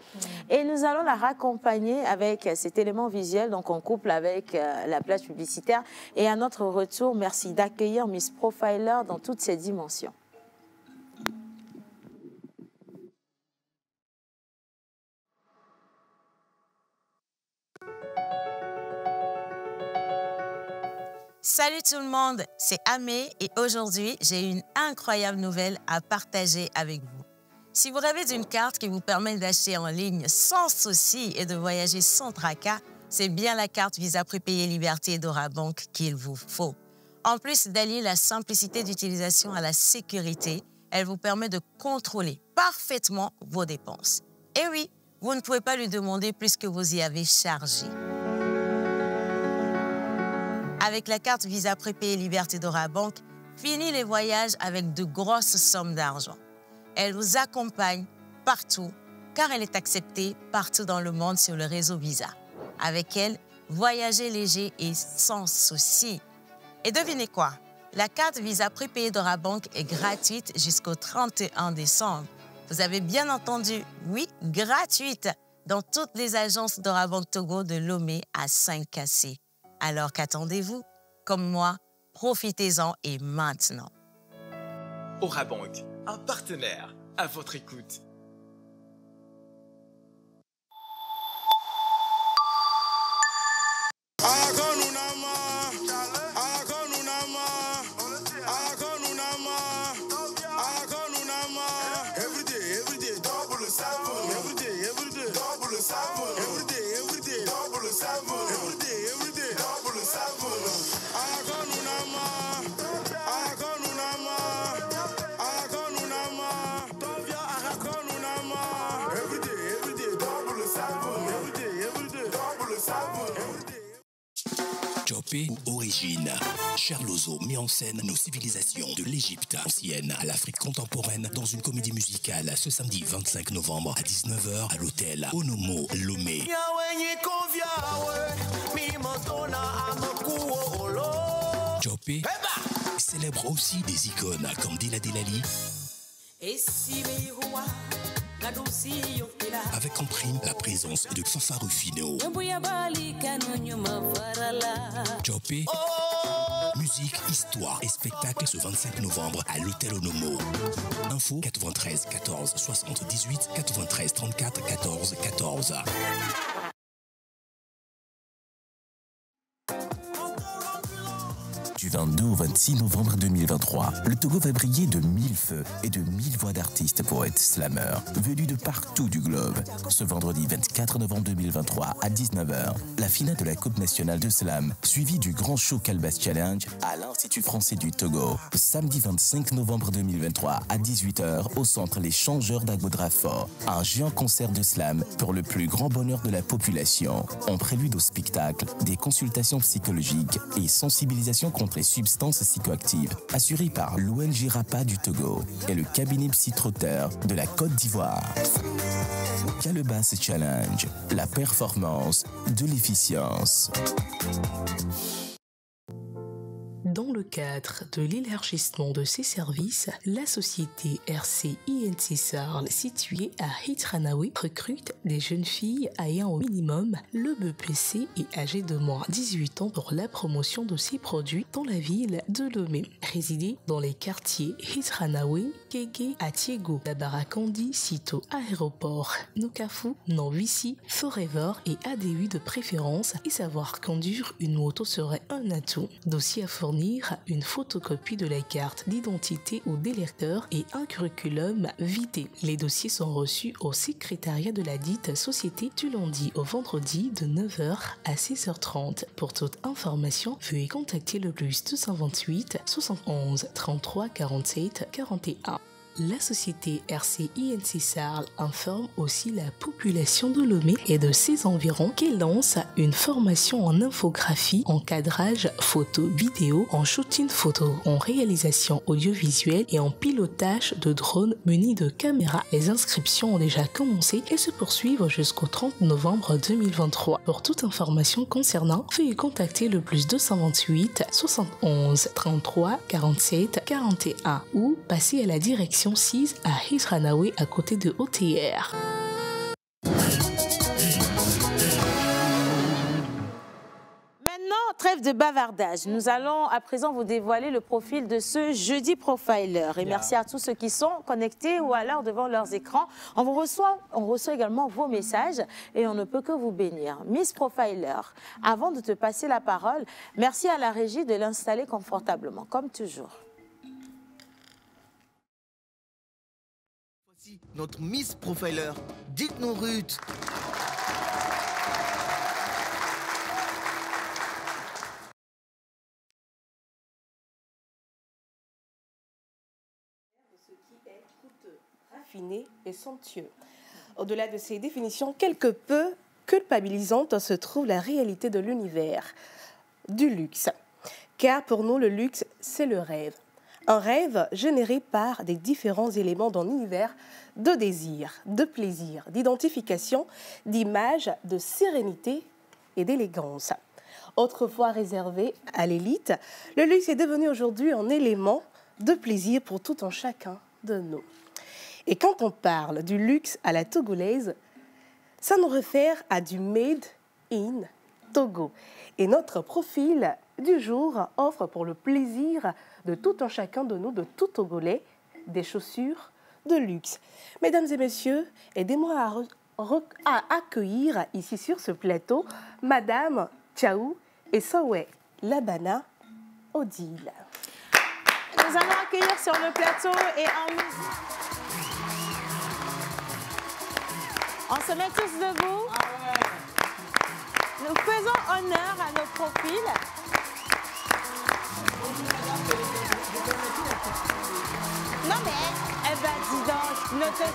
Et nous allons la raccompagner avec cet élément visuel, donc en couple avec la plage publicitaire. Et à notre retour, merci d'accueillir Miss Profiler dans toutes ses dimensions. Salut tout le monde, c'est Amé et aujourd'hui, j'ai une incroyable nouvelle à partager avec vous. Si vous rêvez d'une carte qui vous permet d'acheter en ligne sans souci et de voyager sans tracas, c'est bien la carte Visa Prépayée Liberté d'Orabank qu'il vous faut. En plus d'allier la simplicité d'utilisation à la sécurité, elle vous permet de contrôler parfaitement vos dépenses. Et oui, vous ne pouvez pas lui demander plus que vous y avez chargé. Avec la carte Visa Prépayée Liberté d'Orabank, fini les voyages avec de grosses sommes d'argent. Elle vous accompagne partout, car elle est acceptée partout dans le monde sur le réseau Visa. Avec elle, voyagez léger et sans souci. Et devinez quoi? La carte Visa Prépayée d'Orabank est gratuite jusqu'au 31 décembre. Vous avez bien entendu, oui, gratuite, dans toutes les agences d'Orabank Togo de Lomé à 5KC. Alors qu'attendez-vous? Comme moi, profitez-en et maintenant. Orabank, un partenaire à votre écoute. Jopé ou origine. Charlozo met en scène nos civilisations de l'Égypte ancienne à l'Afrique contemporaine dans une comédie musicale ce samedi 25 novembre à 19h à l'hôtel Onomo Lomé. Jopé célèbre aussi des icônes comme Dila Delali Avec en prime la présence de Fafa Rufino. Jopé. Musique, histoire et spectacle ce 25 novembre à l'Hôtel Onomo. Info 93 14 78 93 34 14 14. Du 22 au 26 novembre 2023, le Togo va briller de 1000 feux et de 1000 voix d'artistes, poètes, slammeurs, venus de partout du globe. Ce vendredi 24 novembre 2023 à 19h, la finale de la Coupe nationale de slam, suivie du grand show Calbas Challenge à l'Institut français du Togo. Samedi 25 novembre 2023 à 18h au centre Les Changeurs d'Agodrafort, un géant concert de slam pour le plus grand bonheur de la population. En prélude au spectacle, des consultations psychologiques et sensibilisation contre les substances psychoactives, assurées par l'ONG RAPA du Togo et le cabinet psy-trotteur de la Côte d'Ivoire. Calbas Challenge, la performance de l'efficience. Dans le cadre de l'élargissement de ses services, la société RC INC Sarl, située à Hitranawe, recrute des jeunes filles ayant au minimum le BPC et âgées de moins 18 ans pour la promotion de ses produits dans la ville de Lomé. Résidez dans les quartiers Hitranawe, Kege, Atiego, Dabarakandi, Sito, Aéroport, Nokafu, Nanvissi, Forever et ADU de préférence, et savoir conduire une moto serait un atout. Dossier à fournir, une photocopie de la carte d'identité au délecteur et un curriculum vitae. Les dossiers sont reçus au secrétariat de la dite société du lundi au vendredi de 9h à 16h30. Pour toute information, veuillez contacter le plus 228 71 33 47 41. La société RC INC Sarl informe aussi la population de Lomé et de ses environs qu'elle lance une formation en infographie, en cadrage photo, vidéo, en shooting photo, en réalisation audiovisuelle et en pilotage de drones munis de caméras. Les inscriptions ont déjà commencé et se poursuivent jusqu'au 30 novembre 2023. Pour toute information concernant, veuillez contacter le plus 228 71 33 47 41 ou passer à la direction 6 à Hitranawe à côté de OTR. Maintenant, trêve de bavardage. Nous allons à présent vous dévoiler le profil de ce jeudi profiler. Et merci à tous ceux qui sont connectés ou alors devant leurs écrans. On reçoit également vos messages et on ne peut que vous bénir. Miss Profiler, avant de te passer la parole, merci à la régie de l'installer confortablement, comme toujours. Notre Miss Profiler. Dites-nous, Ruth. Ce qui est coûteux, raffiné et somptueux. Au-delà de ces définitions quelque peu culpabilisantes se trouve la réalité de l'univers du luxe. Car pour nous, le luxe, c'est le rêve. Un rêve généré par des différents éléments d'un univers de désir, de plaisir, d'identification, d'image, de sérénité et d'élégance. Autrefois réservé à l'élite, le luxe est devenu aujourd'hui un élément de plaisir pour tout un chacun de nous. Et quand on parle du luxe à la togolaise, ça nous réfère à du made in Togo. Et notre profil du jour offre pour le plaisir de tout un chacun de nous, de tout Togolais, des chaussures de luxe. Mesdames et messieurs, aidez-moi à accueillir ici sur ce plateau Madame Tchaou et Sowe Labana Odile. Nous allons accueillir sur le plateau et on se met tous debout. Nous faisons honneur à nos profils. Non mais, eh ben dis donc, notre...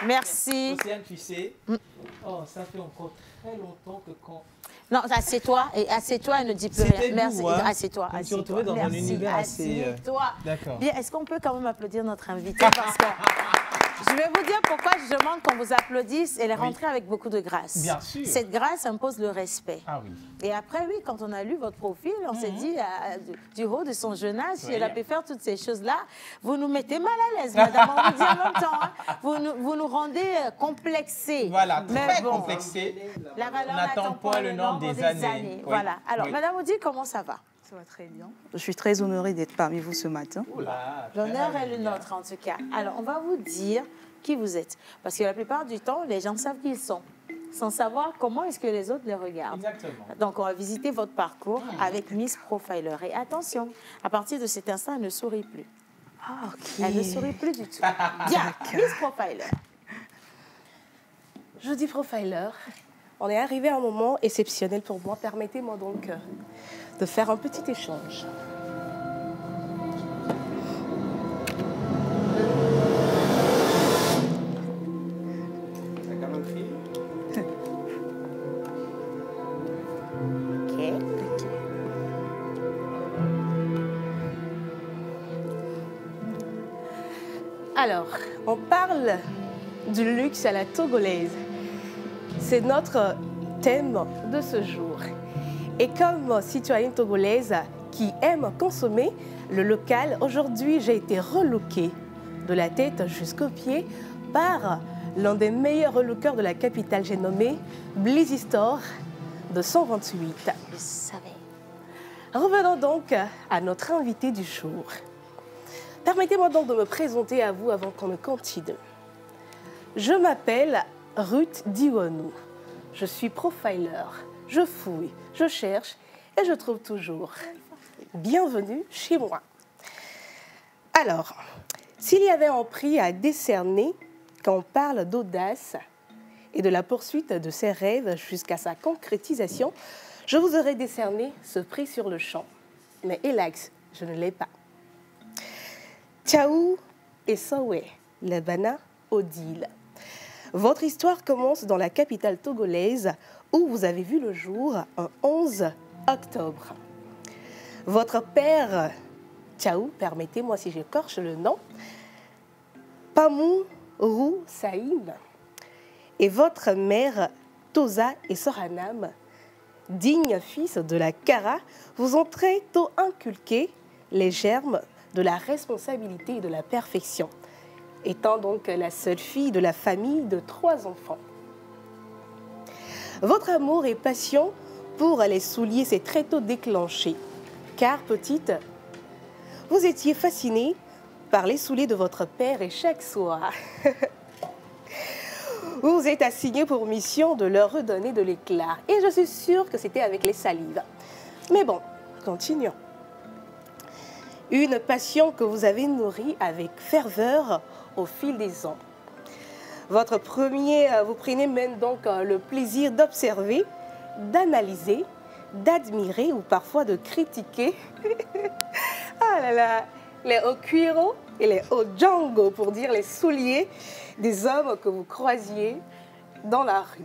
Merci. Océane, tu sais, ça fait encore très longtemps que quand Non, assieds-toi et ne dis plus rien. Merci. Assieds-toi. Je me suis retrouvée dans un univers assez... Assieds-toi. D'accord. Bien, est-ce qu'on peut quand même applaudir notre invité parce que... Je vais vous dire pourquoi je demande qu'on vous applaudisse. Elle est rentrée avec beaucoup de grâce. Bien sûr. Cette grâce impose le respect. Ah oui. Et après, oui, quand on a lu votre profil, on s'est dit, du haut de son jeune âge, si elle a pu faire toutes ces choses-là, vous nous mettez mal à l'aise, madame. On vous dit en même temps. Hein. Vous nous rendez complexés. Voilà, très complexés. La valeur n'attend pas le nombre des années. Oui. Voilà. Alors, madame Audi, comment ça va? Ça va très bien. Je suis très honorée d'être parmi vous ce matin. L'honneur est le nôtre, en tout cas. Alors, on va vous dire qui vous êtes. Parce que la plupart du temps, les gens savent qui ils sont, sans savoir comment est-ce que les autres les regardent. Exactement. Donc, on va visiter votre parcours avec Miss Profiler. Et attention, à partir de cet instant, elle ne sourit plus. Ah, ok. Elle ne sourit plus du tout. Bien, Miss Profiler. Je dis Profiler. On est arrivé à un moment exceptionnel pour moi. Permettez-moi donc de faire un petit échange. Alors, on parle du luxe à la togolaise. C'est notre thème de ce jour. Et comme citoyenne togolaise qui aime consommer le local, aujourd'hui j'ai été relookée de la tête jusqu'aux pieds par l'un des meilleurs relookers de la capitale, j'ai nommé Blizzy Store de 128. Je savais. Revenons donc à notre invité du jour. Permettez-moi donc de me présenter à vous avant qu'on ne continue. Je m'appelle Ruth Diwonou. Je suis profiler. Je fouille, je cherche et je trouve toujours. Bienvenue chez moi. Alors, s'il y avait un prix à décerner quand on parle d'audace et de la poursuite de ses rêves jusqu'à sa concrétisation, je vous aurais décerné ce prix sur le champ. Mais hélas, je ne l'ai pas. Tchaou et Sowe, Labana, Odile. Votre histoire commence dans la capitale togolaise où vous avez vu le jour un 11 octobre. Votre père, Tchaou, permettez-moi si j'écorche le nom, Pamou Rou Saïm, et votre mère, Tosa et Soranam, dignes fils de la Kara, vous ont très tôt inculqué les germes de la responsabilité et de la perfection, étant donc la seule fille de la famille de 3 enfants. Votre amour et passion pour les souliers s'est très tôt déclenché, car petite, vous étiez fascinée par les souliers de votre père et chaque soir, vous vous êtes assigné pour mission de leur redonner de l'éclat. Et je suis sûre que c'était avec les salives. Mais bon, continuons. Une passion que vous avez nourrie avec ferveur au fil des ans. Votre premier, vous prenez même donc le plaisir d'observer, d'analyser, d'admirer ou parfois de critiquer. Ah là là, les hauts cuiros et les hauts django pour dire les souliers des hommes que vous croisiez dans la rue.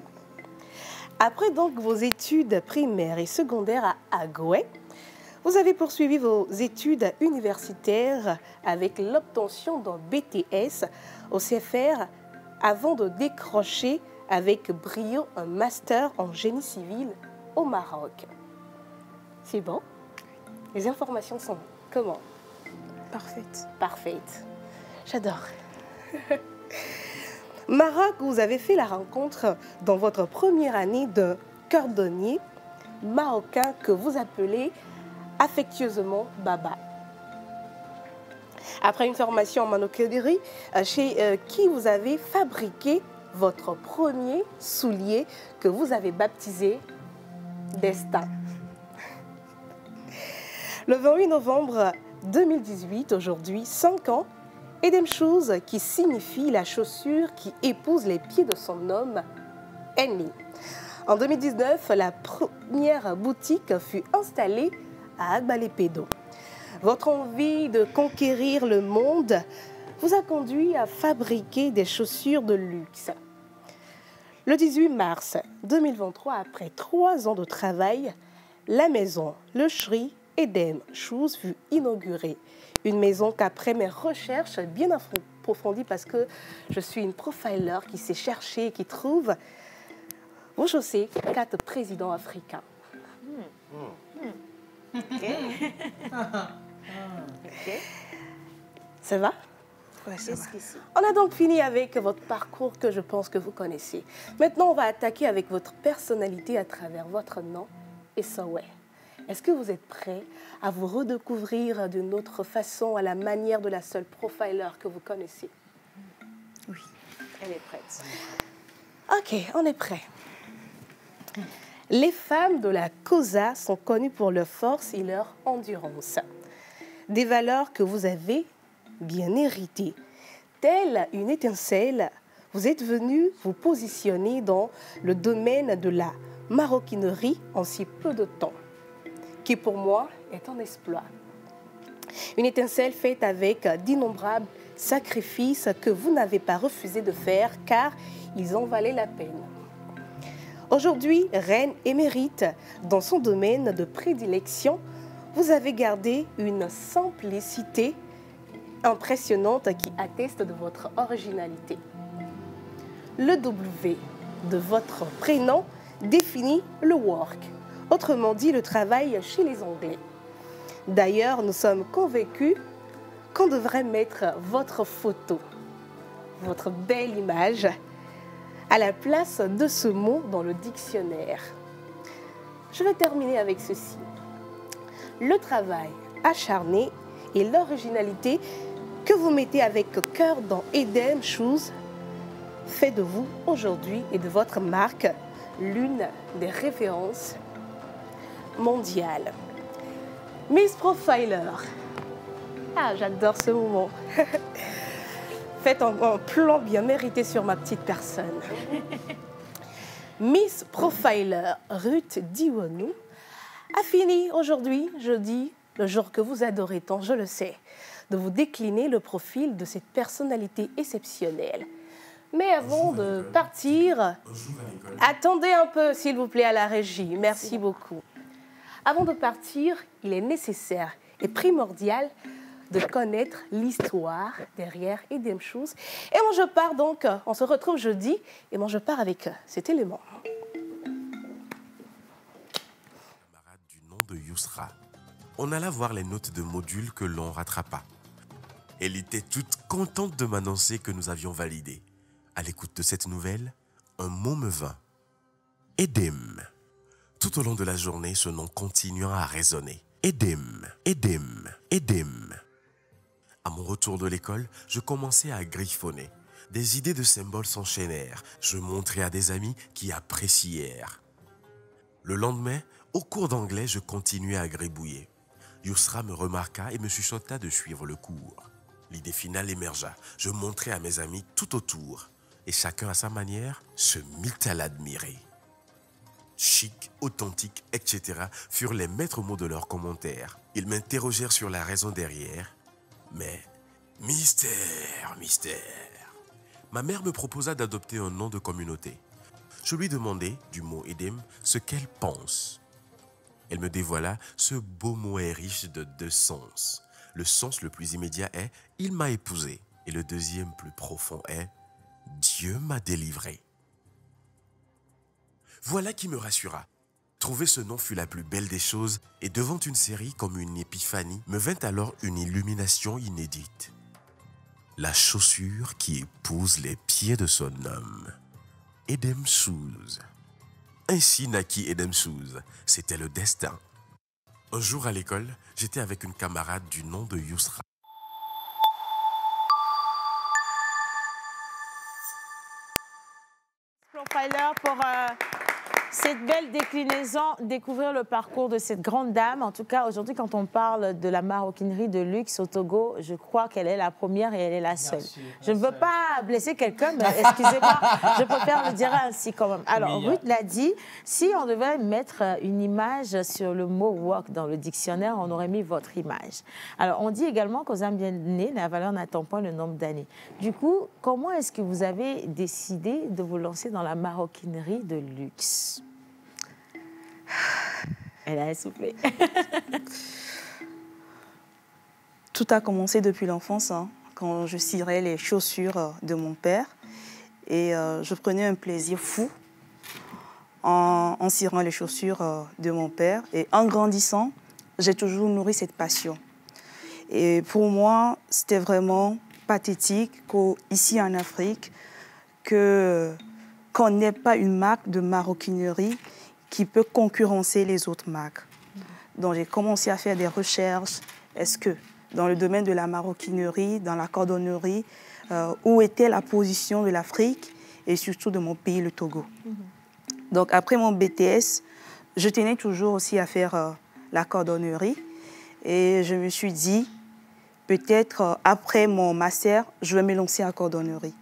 Après donc vos études primaires et secondaires à Agoué, vous avez poursuivi vos études universitaires avec l'obtention d'un BTS au CFR avant de décrocher avec brio un master en génie civil au Maroc. C'est bon? Les informations sont comment? Parfaites. Parfaites. J'adore. Maroc, vous avez fait la rencontre dans votre première année de cordonnier marocain que vous appelez affectueusement Baba. Après une formation en maroquinerie, chez qui vous avez fabriqué votre premier soulier que vous avez baptisé Destin. Le 28 novembre 2018, aujourd'hui, 5 ans, et des choses qui signifient la chaussure qui épouse les pieds de son homme aîné. En 2019, la première boutique fut installée à Agbalé-Pédo. Votre envie de conquérir le monde vous a conduit à fabriquer des chaussures de luxe. Le 18 mars 2023, après 3 ans de travail, la maison Le Chri Eden Shoes fut inaugurée. Une maison qu'après mes recherches bien approfondies, parce que je suis une profiler qui sait chercher et qui trouve, vous chaussez 4 présidents africains. Okay. Okay. Ça va? Ouais, on a donc fini avec votre parcours que je pense que vous connaissez. Maintenant, on va attaquer avec votre personnalité à travers votre nom et Sowe. Est-ce que vous êtes prêts à vous redécouvrir d'une autre façon, à la manière de la seule profiler que vous connaissez? Oui. Elle est prête. Ok, on est prêt. Les femmes de la Xhosa sont connues pour leur force et leur endurance. Des valeurs que vous avez bien héritées. Telle une étincelle, vous êtes venu vous positionner dans le domaine de la maroquinerie en si peu de temps, qui pour moi est un exploit. Une étincelle faite avec d'innombrables sacrifices que vous n'avez pas refusé de faire car ils en valaient la peine. Aujourd'hui, reine émérite dans son domaine de prédilection, vous avez gardé une simplicité impressionnante qui atteste de votre originalité. Le W de votre prénom définit le work, autrement dit le travail chez les Anglais. D'ailleurs, nous sommes convaincus qu'on devrait mettre votre photo, votre belle image, à la place de ce mot dans le dictionnaire. Je vais terminer avec ceci. Le travail acharné et l'originalité que vous mettez avec cœur dans Eden Shoes fait de vous aujourd'hui et de votre marque l'une des références mondiales. Miss Profiler. Ah, j'adore ce moment. Faites un plan bien mérité sur ma petite personne. Miss Profiler Ruth Diwonou a fini aujourd'hui, jeudi, le jour que vous adorez tant, je le sais, de vous décliner le profil de cette personnalité exceptionnelle. Mais avant de partir, attendez un peu, s'il vous plaît, à la régie. Merci beaucoup. Avant de partir, il est nécessaire et primordial de connaître l'histoire derrière Eden Shoes. Et moi, je pars donc, on se retrouve jeudi, et moi, je pars avec cet élément. Camarade du nom de Yousra. On alla voir les notes de module que l'on rattrapa. Elle était toute contente de m'annoncer que nous avions validé. À l'écoute de cette nouvelle, un mot me vint. Edem. Tout au long de la journée, ce nom continuant à résonner. Edem, Edem, Edem. À mon retour de l'école, je commençais à griffonner. Des idées de symboles s'enchaînèrent. Je montrais à des amis qui apprécièrent. Le lendemain, au cours d'anglais, je continuais à gribouiller. Yousra me remarqua et me chuchota de suivre le cours. L'idée finale émergea. Je montrai à mes amis tout autour. Et chacun à sa manière se mit à l'admirer. Chic, authentique, etc. furent les maîtres mots de leurs commentaires. Ils m'interrogèrent sur la raison derrière. Mais mystère, mystère. Ma mère me proposa d'adopter un nom de communauté. Je lui demandai, du mot Edem, ce qu'elle pense. Elle me dévoila, ce beau mot est riche de 2 sens. Le sens le plus immédiat est « il m'a épousé » et le deuxième plus profond est « Dieu m'a délivré ». Voilà qui me rassura. Trouver ce nom fut la plus belle des choses et devant une série comme une épiphanie, me vint alors une illumination inédite. La chaussure qui épouse les pieds de son homme. Eden Shoes. Ainsi naquit Eden Shoes. C'était le destin. Un jour à l'école, j'étais avec une camarade du nom de Yousra. Profiler pour Cette belle déclinaison, découvrir le parcours de cette grande dame. En tout cas, aujourd'hui, quand on parle de la maroquinerie de luxe au Togo, je crois qu'elle est la première et elle est la seule. Je ne veux pas blesser quelqu'un, mais excusez-moi, je préfère le dire ainsi quand même. Alors, Ruth l'a dit, si on devait mettre une image sur le mot « wok » dans le dictionnaire, on aurait mis votre image. Alors, on dit également qu'aux âmes bien nées, la valeur n'attend pas le nombre d'années. Du coup, comment est-ce que vous avez décidé de vous lancer dans la maroquinerie de luxe? Elle a essoufflé. Tout a commencé depuis l'enfance, hein, quand je cirais les chaussures de mon père. Et je prenais un plaisir fou en cirant les chaussures de mon père. Et en grandissant, j'ai toujours nourri cette passion. Et pour moi, c'était vraiment pathétique qu'ici en Afrique, qu'on n'ait pas une marque de maroquinerie qui peut concurrencer les autres marques. Donc j'ai commencé à faire des recherches. Est-ce que dans le domaine de la maroquinerie, dans la cordonnerie, où était la position de l'Afrique et surtout de mon pays, le Togo. Donc après mon BTS, je tenais toujours aussi à faire la cordonnerie et je me suis dit, peut-être après mon master, je vais me lancer en cordonnerie.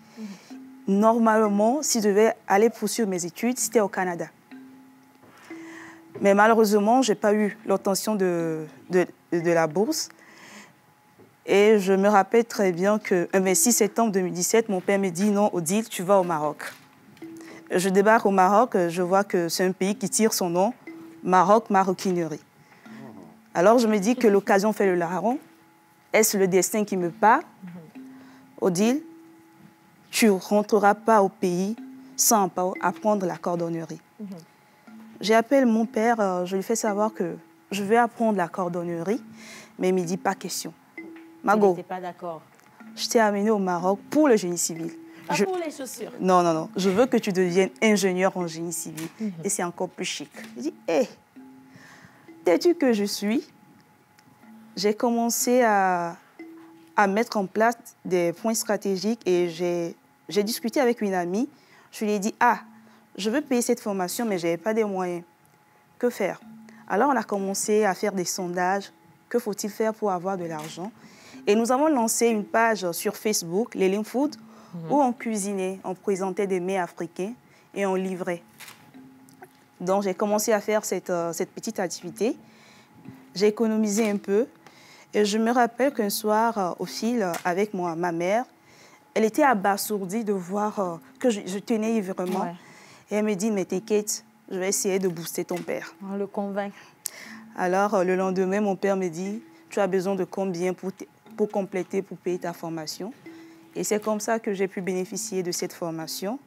Normalement, si je devais aller poursuivre mes études, c'était au Canada. Mais malheureusement, je n'ai pas eu l'obtention de la bourse. Et je me rappelle très bien que le 6 septembre 2017, mon père me dit « Non, Odile, tu vas au Maroc ». Je débarque au Maroc, je vois que c'est un pays qui tire son nom, Maroc, maroquinerie. Alors je me dis que l'occasion fait le larron. Est-ce le destin qui me parle? Odile, tu ne rentreras pas au pays sans apprendre la cordonnerie. J'appelle mon père, je lui fais savoir que je vais apprendre la cordonnerie, mais il me dit pas question. Mago, tu n'étais pas d'accord. Je t'ai amené au Maroc pour le génie civil. Pas pour les chaussures. Non, non, non. Je veux que tu deviennes ingénieur en génie civil. Et c'est encore plus chic. Je dis, hé, têtu que je suis, j'ai commencé à mettre en place des points stratégiques et j'ai discuté avec une amie. Je lui ai dit, ah, je veux payer cette formation, mais je n'avais pas des moyens. Que faire? Alors, on a commencé à faire des sondages. Que faut-il faire pour avoir de l'argent? Et nous avons lancé une page sur Facebook, les Lean Food, où on cuisinait, on présentait des mets africains et on livrait. Donc, j'ai commencé à faire cette petite activité. J'ai économisé un peu. Et je me rappelle qu'un soir, au fil avec ma mère, elle était abasourdie de voir que je tenais ivrément. Ouais. Et elle me dit, mais t'inquiète, je vais essayer de booster ton père. On le convainc. Alors, le lendemain, mon père me dit, tu as besoin de combien pour compléter, pour payer ta formation? Et c'est comme ça que j'ai pu bénéficier de cette formation.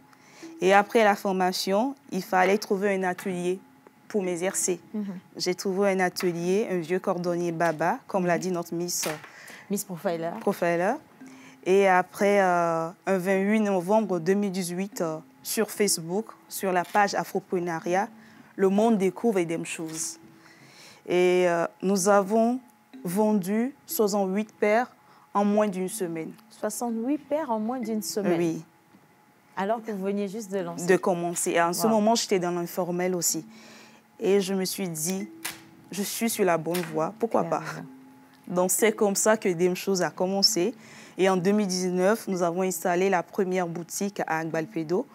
Et après la formation, il fallait trouver un atelier pour m'exercer. J'ai trouvé un atelier, un vieux cordonnier Baba, comme l'a dit notre Miss Profiler. Et après, un 28 novembre 2018, sur Facebook, sur la page Afroprenariat, le monde découvre des choses. Et nous avons vendu 68 paires en moins d'une semaine. 68 paires en moins d'une semaine? Oui. Alors que vous veniez juste de lancer? De commencer. Et en ce moment, j'étais dans l'informel aussi. Et je me suis dit, je suis sur la bonne voie, pourquoi pas? Donc c'est comme ça que Dem Chose a commencé. Et en 2019, nous avons installé la première boutique à Agbalpedo.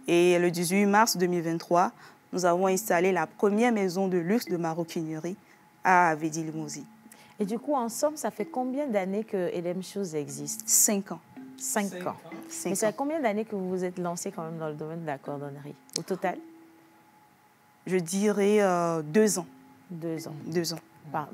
Et le 18 mars 2023, nous avons installé la première maison de luxe de maroquinerie à Avedi-Limousin. Et du coup, en somme, ça fait combien d'années que Dem Chose existe? 5 ans. 5 ans. Mais ça fait combien d'années que vous vous êtes lancé quand même dans le domaine de la cordonnerie, au total? Je dirais 2 ans. 2 ans. 2 ans.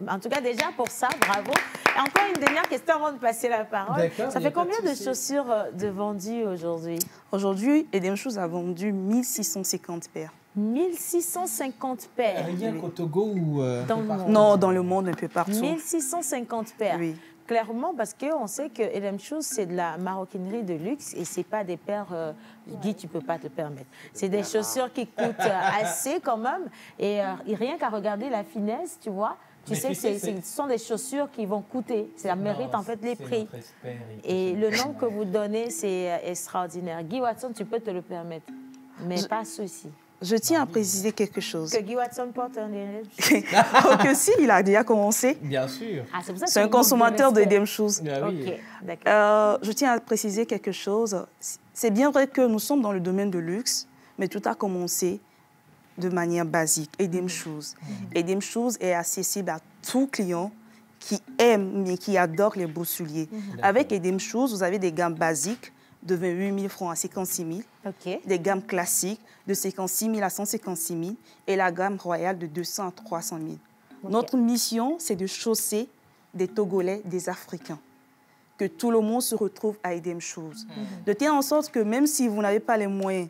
En tout cas, déjà, pour ça, bravo. Et encore une dernière question avant de passer la parole. Ça fait combien de chaussures de vendues aujourd'hui? Aujourd'hui, Dem Chose a vendu 1650 paires. 1650 paires? Rien qu'au Togo ou dans le monde? Non, dans le monde, un peu partout. 1650 paires? Oui. Clairement, parce qu'on sait que Dem Chose, c'est de la maroquinerie de luxe et ce n'est pas des paires, Guy, tu ne peux pas te permettre. C'est des chaussures qui coûtent assez quand même. Et rien qu'à regarder la finesse, tu vois, tu sais que ce sont des chaussures qui vont coûter. Ça mérite en fait les prix. Et le nom que vous donnez, c'est extraordinaire. Guy Watson, tu peux te le permettre, mais pas ceci. Je tiens à préciser quelque chose. Que Guy Watson porte un que si, il a déjà commencé. Bien sûr. Ah, c'est un consommateur de Edem Shoes. Oui. D'accord. Je tiens à préciser quelque chose. C'est bien vrai que nous sommes dans le domaine de luxe, mais tout a commencé de manière basique. Edem Shoes. Edem Shoes est accessible à tout client qui aime, mais qui adore les beaux souliers. Avec Edem Shoes, vous avez des gammes basiques de 28 000 francs à 56 000, des gammes classiques de 56 000 à 156 000 et la gamme royale de 200 à 300 000. Notre mission, c'est de chausser des Togolais, des Africains, que tout le monde se retrouve à Edem Shoes. De telle en sorte que même si vous n'avez pas les moyens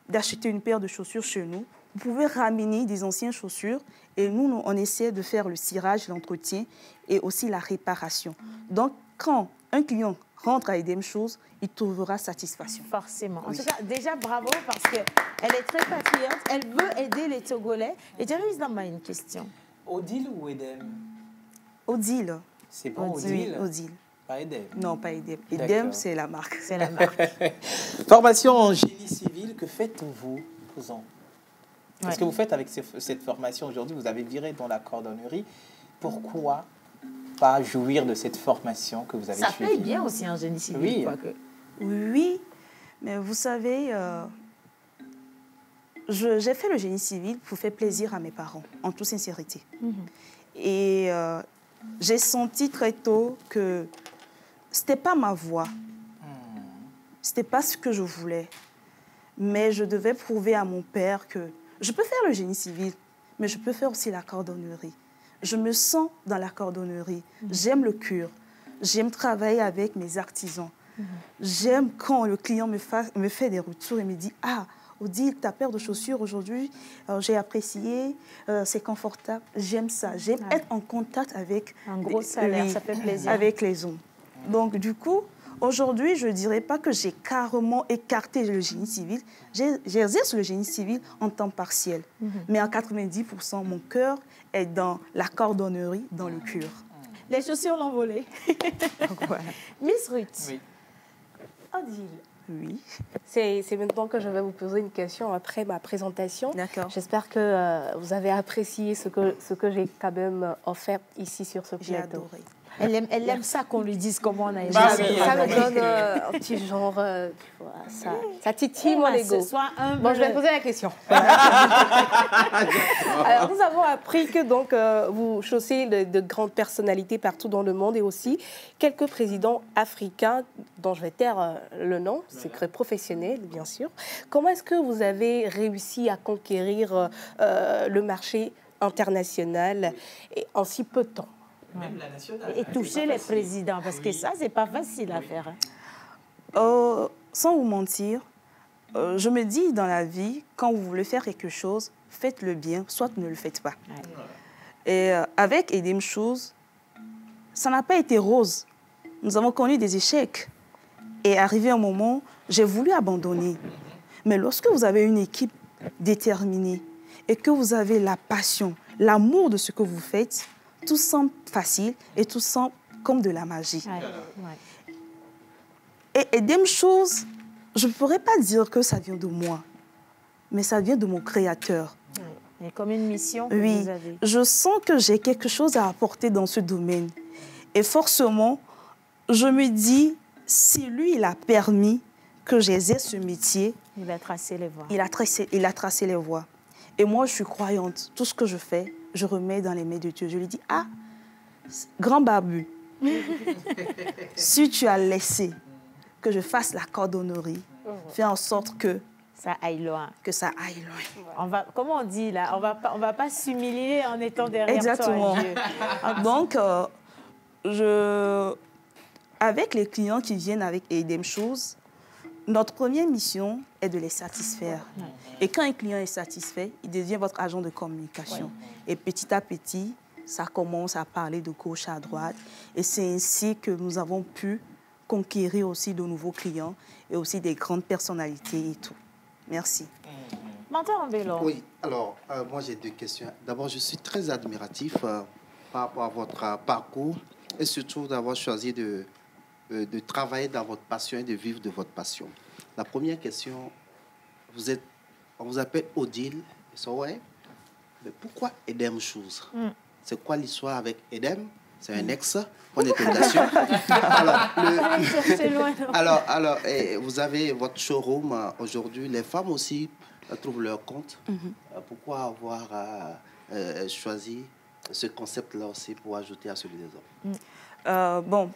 d'acheter une paire de chaussures chez nous, vous pouvez ramener des anciennes chaussures et nous, on essaie de faire le cirage, l'entretien et aussi la réparation. Donc, quand un client rentre à Edem Shoes, il trouvera satisfaction. Forcément. En tout cas, déjà, bravo, parce qu'elle est très patriote. Elle veut aider les Togolais. Et Jerry Zamba, une question. Odile ou Edem? Odile. C'est pas Odile? Oui, Odile. Pas Edem? Non, pas Edem. Edem, c'est la marque. C'est la marque. Formation en génie civil, que faites-vous, Qu'est-ce que vous faites avec cette formation aujourd'hui? Vous avez viré dans la cordonnerie. Pourquoi pas jouir de cette formation que vous avez suivie? Ça paye bien aussi en génie civil. Oui, mais vous savez, j'ai fait le génie civil pour faire plaisir à mes parents, en toute sincérité. Et j'ai senti très tôt que ce n'était pas ma voie. Ce n'était pas ce que je voulais. Mais je devais prouver à mon père que je peux faire le génie civil, mais je peux faire aussi la cordonnerie. Je me sens dans la cordonnerie. J'aime le cuir. J'aime travailler avec mes artisans. J'aime quand le client me fait des retours et me dit « Ah, Odile, ta paire de chaussures aujourd'hui, j'ai apprécié, c'est confortable. » J'aime ça. J'aime être en contact avec... Un gros salaire, ça fait plaisir. Avec les hommes. Donc, du coup, aujourd'hui, je ne dirais pas que j'ai carrément écarté le génie civil. J'exerce le génie civil en temps partiel. Mais en 90%, mon cœur est dans la cordonnerie, dans le cuir. Les chaussures l'ont volé. Voilà. Miss Ruth. Oui. Odile. Oui. C'est maintenant que je vais vous poser une question après ma présentation. D'accord. J'espère que vous avez apprécié ce que j'ai quand même offert ici sur ce plateau. J'ai adoré. Elle aime ça qu'on lui dise comment on a aimé. Ça me donne un petit genre, tu vois, ça titille mon ego. Bon, je vais poser la question. Alors, nous avons appris que donc, vous chaussez de grandes personnalités partout dans le monde et aussi quelques présidents africains dont je vais taire le nom, secret professionnel, bien sûr. Comment est-ce que vous avez réussi à conquérir le marché international en si peu de temps? Même la nationale. Et toucher les présidents, parce que ça, c'est pas facile à faire. Sans vous mentir, je me dis dans la vie, quand vous voulez faire quelque chose, faites-le bien, soit ne le faites pas. Et avec Edem Shoes, ça n'a pas été rose. Nous avons connu des échecs. Et arrivé un moment, j'ai voulu abandonner. Mais lorsque vous avez une équipe déterminée et que vous avez la passion, l'amour de ce que vous faites, tout semble facile et tout semble comme de la magie. Et Edem Shoes, je ne pourrais pas dire que ça vient de moi, mais ça vient de mon créateur. Et comme une mission que vous avez. Je sens que j'ai quelque chose à apporter dans ce domaine. Et forcément, je me dis, si lui, il a permis que j'exerce ce métier, il a tracé les voies. Il a tracé les voies. Et moi, je suis croyante. Tout ce que je fais, je remets dans les mains de Dieu. Je lui dis, ah, grand barbu, si tu as laissé que je fasse la cordonnerie, fais en sorte que ça aille loin. Que ça aille loin. On va, comment on dit là, on va pas s'humilier en étant derrière Exactement. toi. Donc, avec les clients qui viennent avec Edem Shoes, notre première mission est de les satisfaire. Et quand un client est satisfait, il devient votre agent de communication. Et petit à petit, ça commence à parler de gauche à droite. Et c'est ainsi que nous avons pu conquérir aussi de nouveaux clients et aussi des grandes personnalités et tout. Merci. Mentor Mbelo. Oui, alors, moi j'ai deux questions. D'abord, je suis très admiratif par rapport à votre parcours et surtout d'avoir choisi de travailler dans votre passion et de vivre de votre passion. La première question, vous êtes on vous appelle Odile. Ouais. Mais pourquoi Edem Shoes? C'est quoi l'histoire avec Edem? C'est un ex, point d'interrogation. Alors, vous avez votre showroom aujourd'hui. Les femmes aussi trouvent leur compte. Pourquoi avoir choisi ce concept-là aussi pour ajouter à celui des hommes? Bon,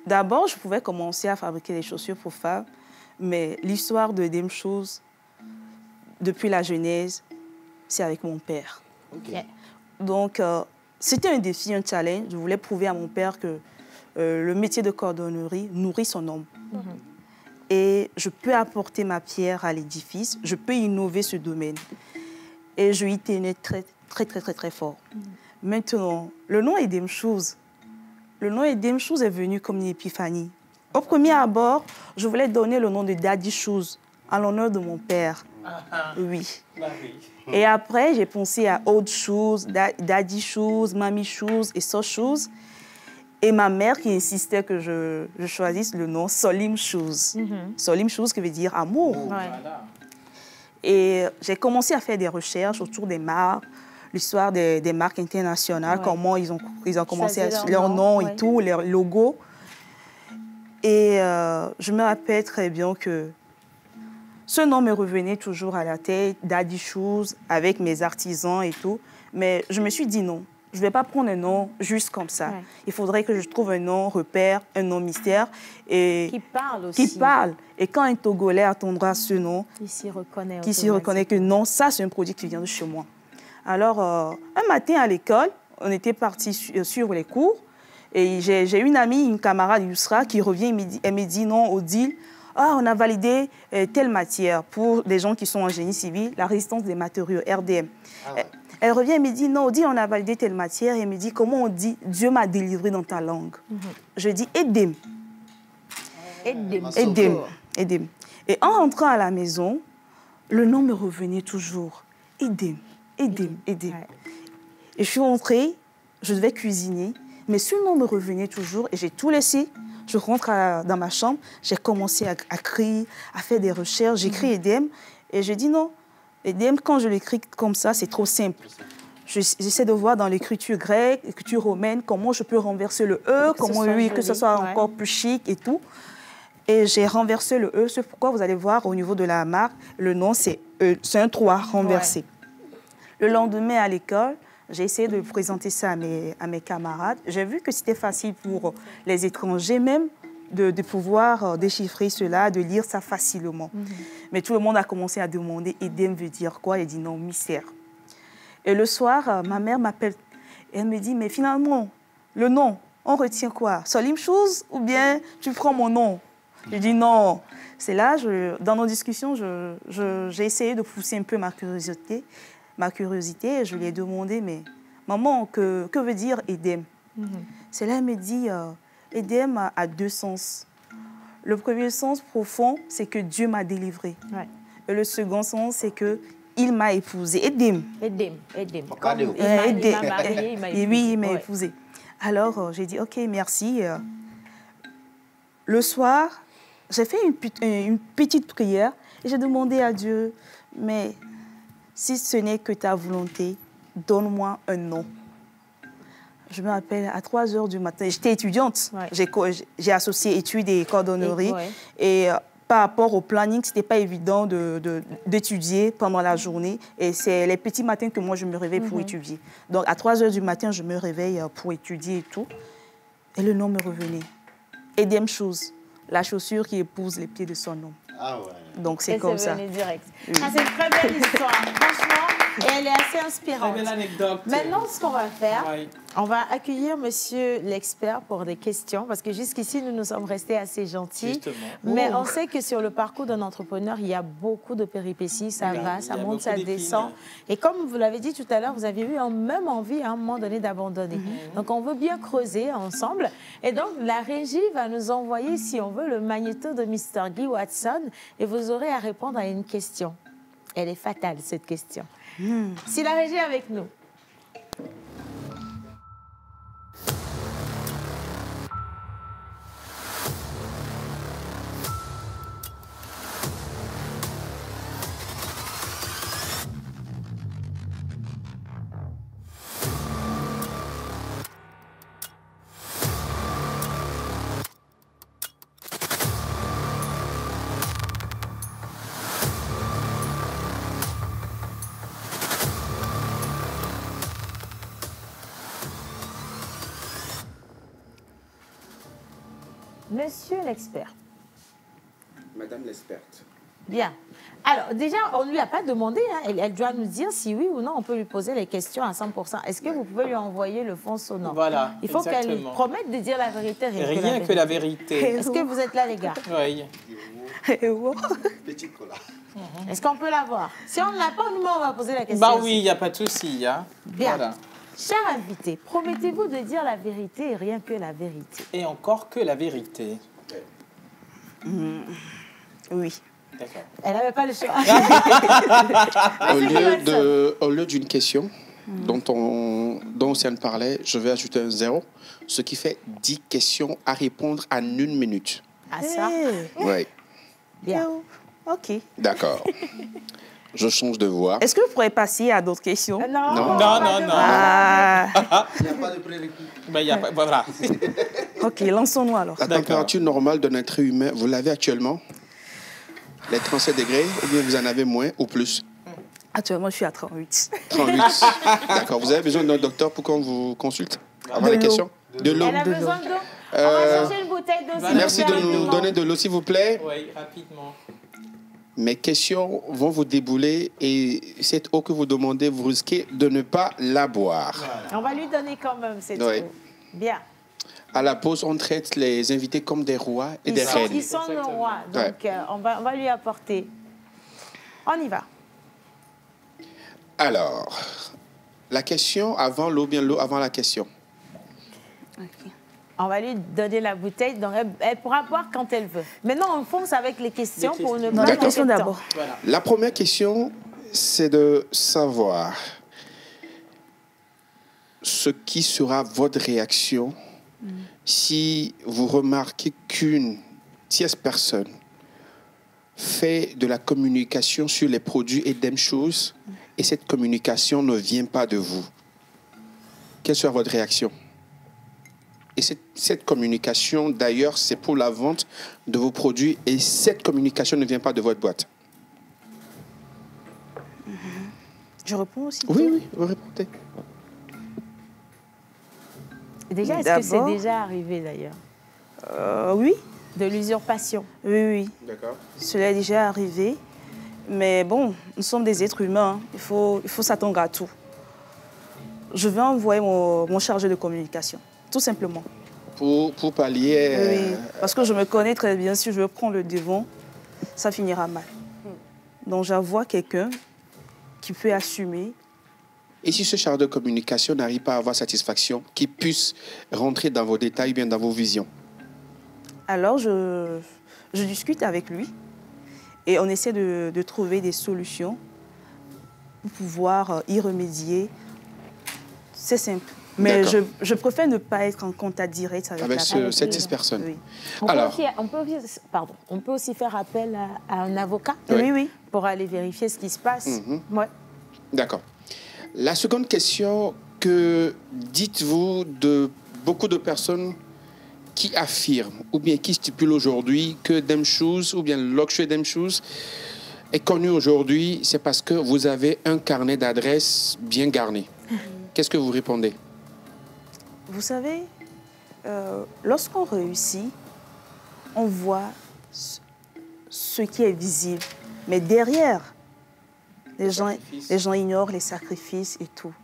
d'abord, je pouvais commencer à fabriquer des chaussures pour femmes, mais l'histoire de Edem Shoes, depuis la genèse, c'est avec mon père. Okay. Donc, c'était un défi, un challenge. Je voulais prouver à mon père que le métier de cordonnerie nourrit son homme. Et je peux apporter ma pierre à l'édifice, je peux innover ce domaine. Et je y tenais très, très, très, très, très fort. Maintenant, le nom Edem Shoes, est venu comme une épiphanie. Au premier abord, je voulais donner le nom de Daddy Shoes en l'honneur de mon père. Oui. Et après, j'ai pensé à Old Shoes, Daddy Shoes, Mommy Shoes et So Shoes. Et ma mère qui insistait que je choisisse le nom Solim Shoes. Solim Shoes qui veut dire amour. Et j'ai commencé à faire des recherches autour des marques, l'histoire des marques internationales, comment ils ont commencé à leur nom et tout, leur logo. Et je me rappelle très bien que ce nom me revenait toujours à la tête, Daddy Shoes, avec mes artisans et tout. Mais je me suis dit non, je ne vais pas prendre un nom juste comme ça. Il faudrait que je trouve un nom repère, un nom mystère. Et qui parle aussi. Qui parle. Et quand un Togolais entendra ce nom, qui s'y reconnaît. Qui s'y reconnaît que non, ça c'est un produit qui vient de chez moi. Alors, un matin à l'école, on était partis suivre les cours. Et j'ai une amie, une camarade Yousra, qui revient et me dit non, Odile, on a validé telle matière pour des gens qui sont en génie civil, la résistance des matériaux, RDM. Elle revient et me dit non, Odile, on a validé telle matière. Et elle me dit comment on dit Dieu m'a délivré dans ta langue. Je dis Edem. Edem. Et en rentrant à la maison, le nom me revenait toujours. Edem. Et je suis rentrée, je devais cuisiner, mais ce nom me revenait toujours et j'ai tout laissé. Je rentre dans ma chambre, j'ai commencé à écrire, à faire des recherches. J'écris Edem et je dis non, Edem, quand je l'écris comme ça, c'est trop simple. J'essaie de voir dans l'écriture grecque, l'écriture romaine, comment je peux renverser le E, que ce soit encore plus chic et tout. Et j'ai renversé le E, c'est pourquoi vous allez voir au niveau de la marque, le nom c'est un 3 renversé. Le lendemain à l'école, j'ai essayé de présenter ça à mes camarades. J'ai vu que c'était facile pour les étrangers même de pouvoir déchiffrer cela, de lire ça facilement. Mais tout le monde a commencé à demander « Edem veut dire quoi ?» Elle dit « Non, mystère ». Et le soir, ma mère m'appelle. Elle me dit « Mais finalement, le nom, on retient quoi? Solim Shoes ou bien tu prends mon nom ?» Je dis « Non ». C'est là, dans nos discussions, j'ai essayé de pousser un peu ma curiosité. Et je lui ai demandé, mais maman, que veut dire Edem? C'est là, elle me dit, Edem a 2 sens. Le premier sens profond, c'est que Dieu m'a délivré. Et le second sens, c'est qu'il m'a épousé. Edem. Edem. Comme il m'a marié, il m'a épousé. Oui, il m'a épousé. Alors, j'ai dit, OK, merci. Le soir, j'ai fait une petite prière et j'ai demandé à Dieu, mais si ce n'est que ta volonté, donne-moi un nom. Je me rappelle, à 3 h du matin, j'étais étudiante. J'ai associé études et cordonnerie. Et par rapport au planning, ce n'était pas évident d'étudier pendant la journée. Et c'est les petits matins que moi, je me réveille pour étudier. Donc, à 3 h du matin, je me réveille pour étudier et tout. Et le nom me revenait. Edem Shoes, la chaussure qui épouse les pieds de son homme. Donc, c'est comme ça. Direct. C'est une très belle histoire. Franchement, et elle est assez inspirante. Très belle anecdote. Maintenant, ce qu'on va faire, on va accueillir monsieur l'expert pour des questions, parce que jusqu'ici, nous nous sommes restés assez gentils. Justement. Mais on sait que sur le parcours d'un entrepreneur, il y a beaucoup de péripéties. Ça va, ça monte, ça descend. Et comme vous l'avez dit tout à l'heure, vous avez eu même envie à un moment donné d'abandonner. Donc, on veut bien creuser ensemble. Et donc, la régie va nous envoyer, si on veut, le magnéto de Mr. Guy Watson. Et vous aurez à répondre à une question. Elle est fatale, cette question. Si la régie est avec nous. Monsieur l'expert. Madame l'experte. Bien. Alors, déjà, on ne lui a pas demandé. Hein. Elle doit nous dire si oui ou non, on peut lui poser les questions à 100%. Est-ce que vous pouvez lui envoyer le fond sonore? Voilà. Il faut qu'elle promette de dire la vérité. Rien que la vérité. Est-ce que vous êtes là, les gars? Oui. Petit cola. Est-ce qu'on peut la voir? Si on ne l'a pas, nous, on va poser la question. Bah oui, il n'y a pas de souci. Hein. Bien. Voilà. Cher invité, promettez-vous de dire la vérité et rien que la vérité? Et encore que la vérité. Oui. D'accord. Elle n'avait pas le choix. Au lieu d'une question dont Océane parlait, je vais ajouter un 0, ce qui fait 10 questions à répondre en 1 minute. Ah ça? Oui. Bien. OK. D'accord. Je change de voix. Est-ce que vous pourrez passer à d'autres questions? Non. Non. Il n'y a pas de prérequis. Ben, y a pas, voilà. OK, lançons-nous alors. La température normale d'un être humain, vous l'avez actuellement? Les 37 degrés, ou bien vous en avez moins ou plus? Actuellement, je suis à 38. 38. D'accord. Vous avez besoin d'un docteur pour qu'on vous consulte avant les questions? De l'eau. Elle a besoin d'eau. On va chercher une bouteille d'eau. Merci de nous donner de l'eau, s'il vous plaît. Oui, rapidement. Mes questions vont vous débouler et cette eau que vous demandez, vous risquez de ne pas la boire. Voilà. On va lui donner quand même cette eau. Bien. À la pause, on traite les invités comme des rois et des reines. Ils sont nos rois, donc on va lui apporter. On y va. Alors, la question avant l'eau, bien l'eau avant la question. Okay. On va lui donner la bouteille, donc elle pourra boire quand elle veut. Maintenant, on fonce avec les questions pour ne pas... La question d'abord. Voilà. La première question, c'est de savoir ce qui sera votre réaction si vous remarquez qu'une tierce personne fait de la communication sur les produits et des choses et cette communication ne vient pas de vous. Quelle sera votre réaction? Et cette communication, d'ailleurs, c'est pour la vente de vos produits et cette communication ne vient pas de votre boîte. Je réponds aussi? Oui, vous répondez. Déjà, est-ce que c'est déjà arrivé, d'ailleurs? Oui. De l'usurpation? Oui. D'accord. Cela est déjà arrivé. Mais bon, nous sommes des êtres humains. Il faut s'attendre à tout. Je vais envoyer mon chargé de communication, tout simplement. Pour pallier... Oui, parce que je me connais très bien. Si je prends le devant, ça finira mal. Donc, j'envoie quelqu'un qui peut assumer. Et si ce chargé de communication n'arrive pas à avoir satisfaction, qu'il puisse rentrer dans vos détails, bien dans vos visions? Alors, je discute avec lui et on essaie de trouver des solutions pour pouvoir y remédier. C'est simple. Mais je préfère ne pas être en contact direct avec cette personne. Oui. On peut aussi faire appel à un avocat pour aller vérifier ce qui se passe. Ouais. D'accord. La seconde question, que dites-vous de beaucoup de personnes qui affirment ou bien qui stipulent aujourd'hui que Dame Shoes ou bien Luxury Dame Shoes est connu aujourd'hui, c'est parce que vous avez un carnet d'adresses bien garni. Qu'est-ce que vous répondez? Vous savez, lorsqu'on réussit, on voit ce qui est visible. Mais derrière, les gens ignorent les sacrifices et tout.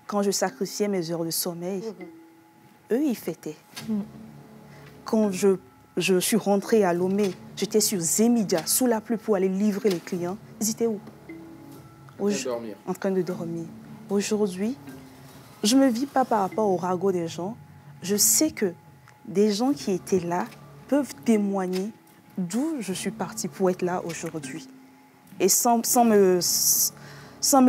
Quand je sacrifiais mes heures de sommeil, eux, ils fêtaient. Quand je suis rentrée à Lomé, j'étais sur Zemidia, sous la pluie pour aller livrer les clients. Ils étaient où? En train de dormir. Aujourd'hui, je ne me vis pas par rapport au ragot des gens. Je sais que des gens qui étaient là peuvent témoigner d'où je suis partie pour être là aujourd'hui. Et sans me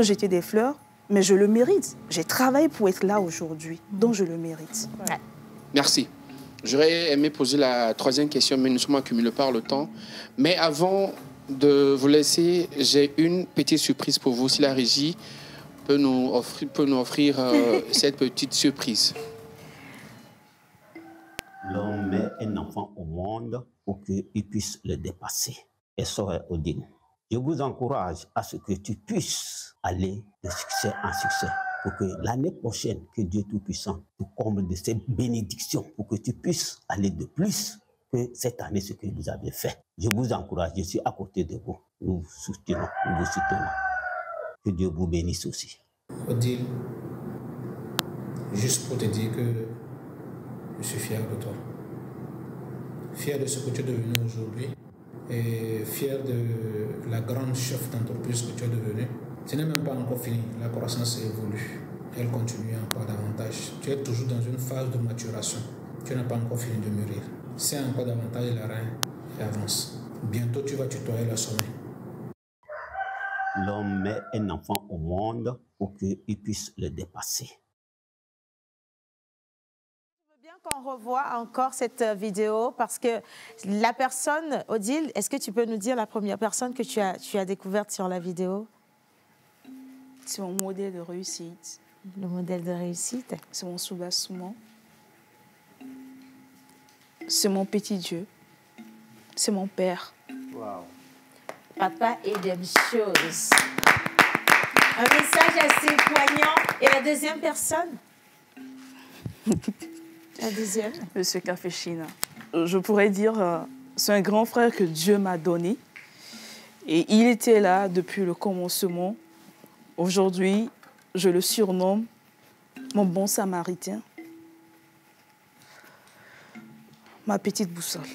jeter des fleurs, mais je le mérite. J'ai travaillé pour être là aujourd'hui, donc je le mérite. Ouais. Merci. J'aurais aimé poser la troisième question, mais nous sommes accumulés par le temps. Mais avant de vous laisser, j'ai une petite surprise pour vous. Si la régie peut nous offrir cette petite surprise. L'homme met un enfant au monde pour qu'il puisse le dépasser. Et Soeur Odine, je vous encourage à ce que tu puisses aller de succès en succès. pour que l'année prochaine, que Dieu Tout-Puissant te comble de ses bénédictions, pour que tu puisses aller de plus que cette année, ce que vous avez fait. Je vous encourage, je suis à côté de vous. Nous vous soutenons. Que Dieu vous bénisse aussi. Odile, juste pour te dire que je suis fier de toi. Fier de ce que tu es devenu aujourd'hui et fier de la grande chef d'entreprise que tu es devenue. Ce n'est même pas encore fini, la croissance évolue. Elle continue encore davantage. Tu es toujours dans une phase de maturation. Tu n'as pas encore fini de mûrir. C'est encore davantage la reine et avance. Bientôt tu vas tutoyer le sommet. L'homme met un enfant au monde pour qu'il puisse le dépasser. Je veux bien qu'on revoie encore cette vidéo parce que la personne, Odile, est-ce que tu peux nous dire la première personne que tu as découverte sur la vidéo? C'est mon modèle de réussite. Le modèle de réussite? C'est mon soubassement. C'est mon petit Dieu. C'est mon père. Wow. Papa Edem Shows. Un message assez poignant. Et la deuxième personne? La deuxième? Monsieur Kafechina. Je pourrais dire, c'est un grand frère que Dieu m'a donné. Et il était là depuis le commencement. Aujourd'hui, je le surnomme mon bon samaritain. Ma petite boussole.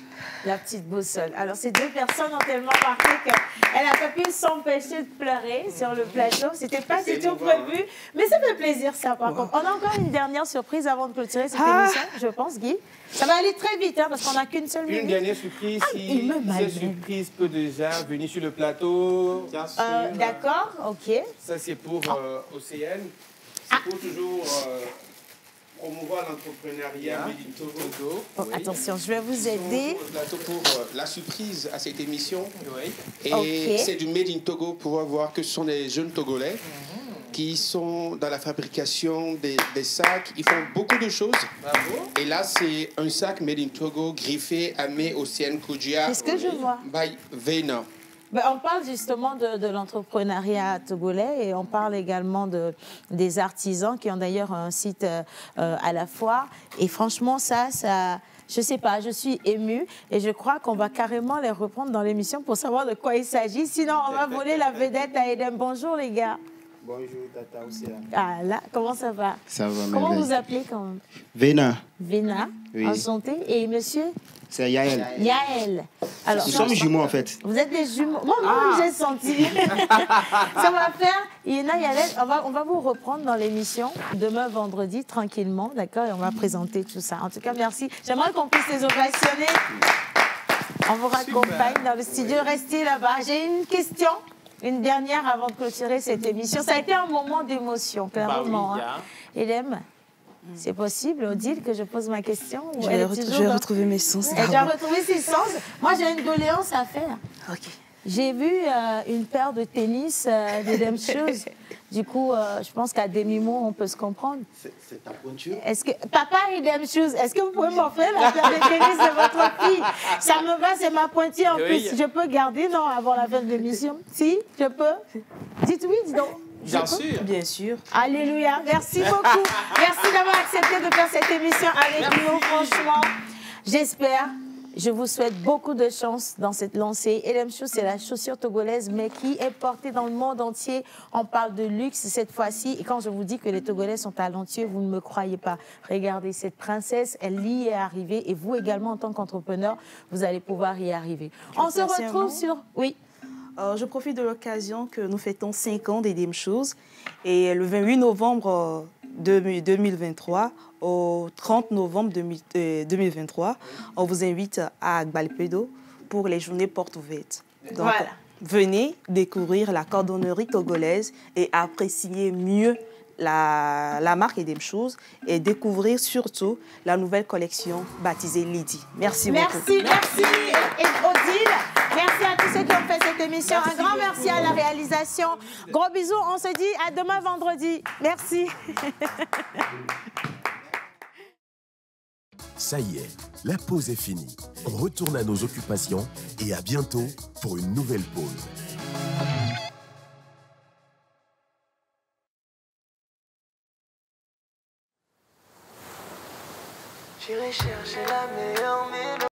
La petite boussole. Alors, ces deux personnes ont tellement marqué qu'elle n'a pas pu s'empêcher de pleurer sur le plateau. C'était pas du tout prévu. Mais ça fait plaisir, ça, par contre. On a encore une dernière surprise avant de clôturer cette émission, je pense, Guy. Ça va aller très vite, hein, parce qu'on n'a qu'une seule minute. Une dernière surprise, si cette surprise peut déjà venir sur le plateau. Bien sûr. D'accord, ok. Ça, c'est pour Océane. C'est pour toujours... promouvoir l'entrepreneuriat Made in Togo. Oh, oui. Attention, je vais vous aider. Pour la surprise à cette émission. Oui. Et c'est du Made in Togo pour voir que ce sont des jeunes Togolais qui sont dans la fabrication des sacs. Ils font beaucoup de choses. Bravo. Et là, c'est un sac Made in Togo griffé à Océane Koudia. Qu'est-ce que je vois? By Vena. On parle justement de l'entrepreneuriat togolais et on parle également des artisans qui ont d'ailleurs un site à la foire. Et franchement, ça, je ne sais pas, je suis émue et je crois qu'on va carrément les reprendre dans l'émission pour savoir de quoi il s'agit. Sinon, on va voler la vedette à Edem. Bonjour les gars. Bonjour Tata Océane. Ah là, comment ça va? Ça va, comment vous appelez quand même? Vena. Vena, oui. Enchanté. Et monsieur? C'est Yael. Yael. Alors, nous sommes jumeaux en fait. Vous êtes des jumeaux. Moi, j'ai senti. Ça va faire. Yéna, Yael, on va vous reprendre dans l'émission demain vendredi, tranquillement, d'accord? Et on va présenter tout ça. En tout cas, merci. J'aimerais qu'on puisse les ovationner. On vous raccompagne dans le studio. Restez là-bas. J'ai une question. Une dernière avant de clôturer cette émission. Ça a été un moment d'émotion, clairement. Bah oui, Edem, c'est possible, Odile, que je pose ma question? Je vais retrouver mes sens. Elle doit retrouver ses sens. Moi, j'ai une doléance à faire. Ok. J'ai vu une paire de tennis d'Edem Shoes. Du coup, je pense qu'à demi-mot, on peut se comprendre. C'est ta pointure. Papa Edem Shoes, est-ce que vous pouvez m'offrir la paire de tennis de votre fille? Ça me va, c'est ma pointure en plus. Je peux garder, non, avant la fin de l'émission? Si, je peux? Dites oui, dis donc. Bien sûr. Bien sûr. Alléluia. Merci beaucoup. Merci d'avoir accepté de faire cette émission avec nous, franchement. J'espère. Je vous souhaite beaucoup de chance dans cette lancée. Edem Shoes, c'est la chaussure togolaise, mais qui est portée dans le monde entier. On parle de luxe cette fois-ci. Et quand je vous dis que les Togolais sont talentueux, vous ne me croyez pas. Regardez, cette princesse, elle y est arrivée. Et vous également, en tant qu'entrepreneur, vous allez pouvoir y arriver. On se retrouve sur... Oui. Je profite de l'occasion que nous fêtons 5 ans d'Edem Shoes. Et le 28 novembre 2023, au 30 novembre 2023, on vous invite à Agbalpedo pour les journées portes ouvertes. Donc, voilà. Venez découvrir la cordonnerie togolaise et apprécier mieux la marque Edem Shoes et découvrir surtout la nouvelle collection baptisée Lydie. Merci beaucoup. Merci et Odile. Merci à tous ceux qui ont fait cette émission. Merci, un grand merci à la réalisation. Gros bisous. On se dit à demain vendredi. Merci. Ça y est, la pause est finie. On retourne à nos occupations et à bientôt pour une nouvelle pause. J'irai chercher la meilleure mélodie.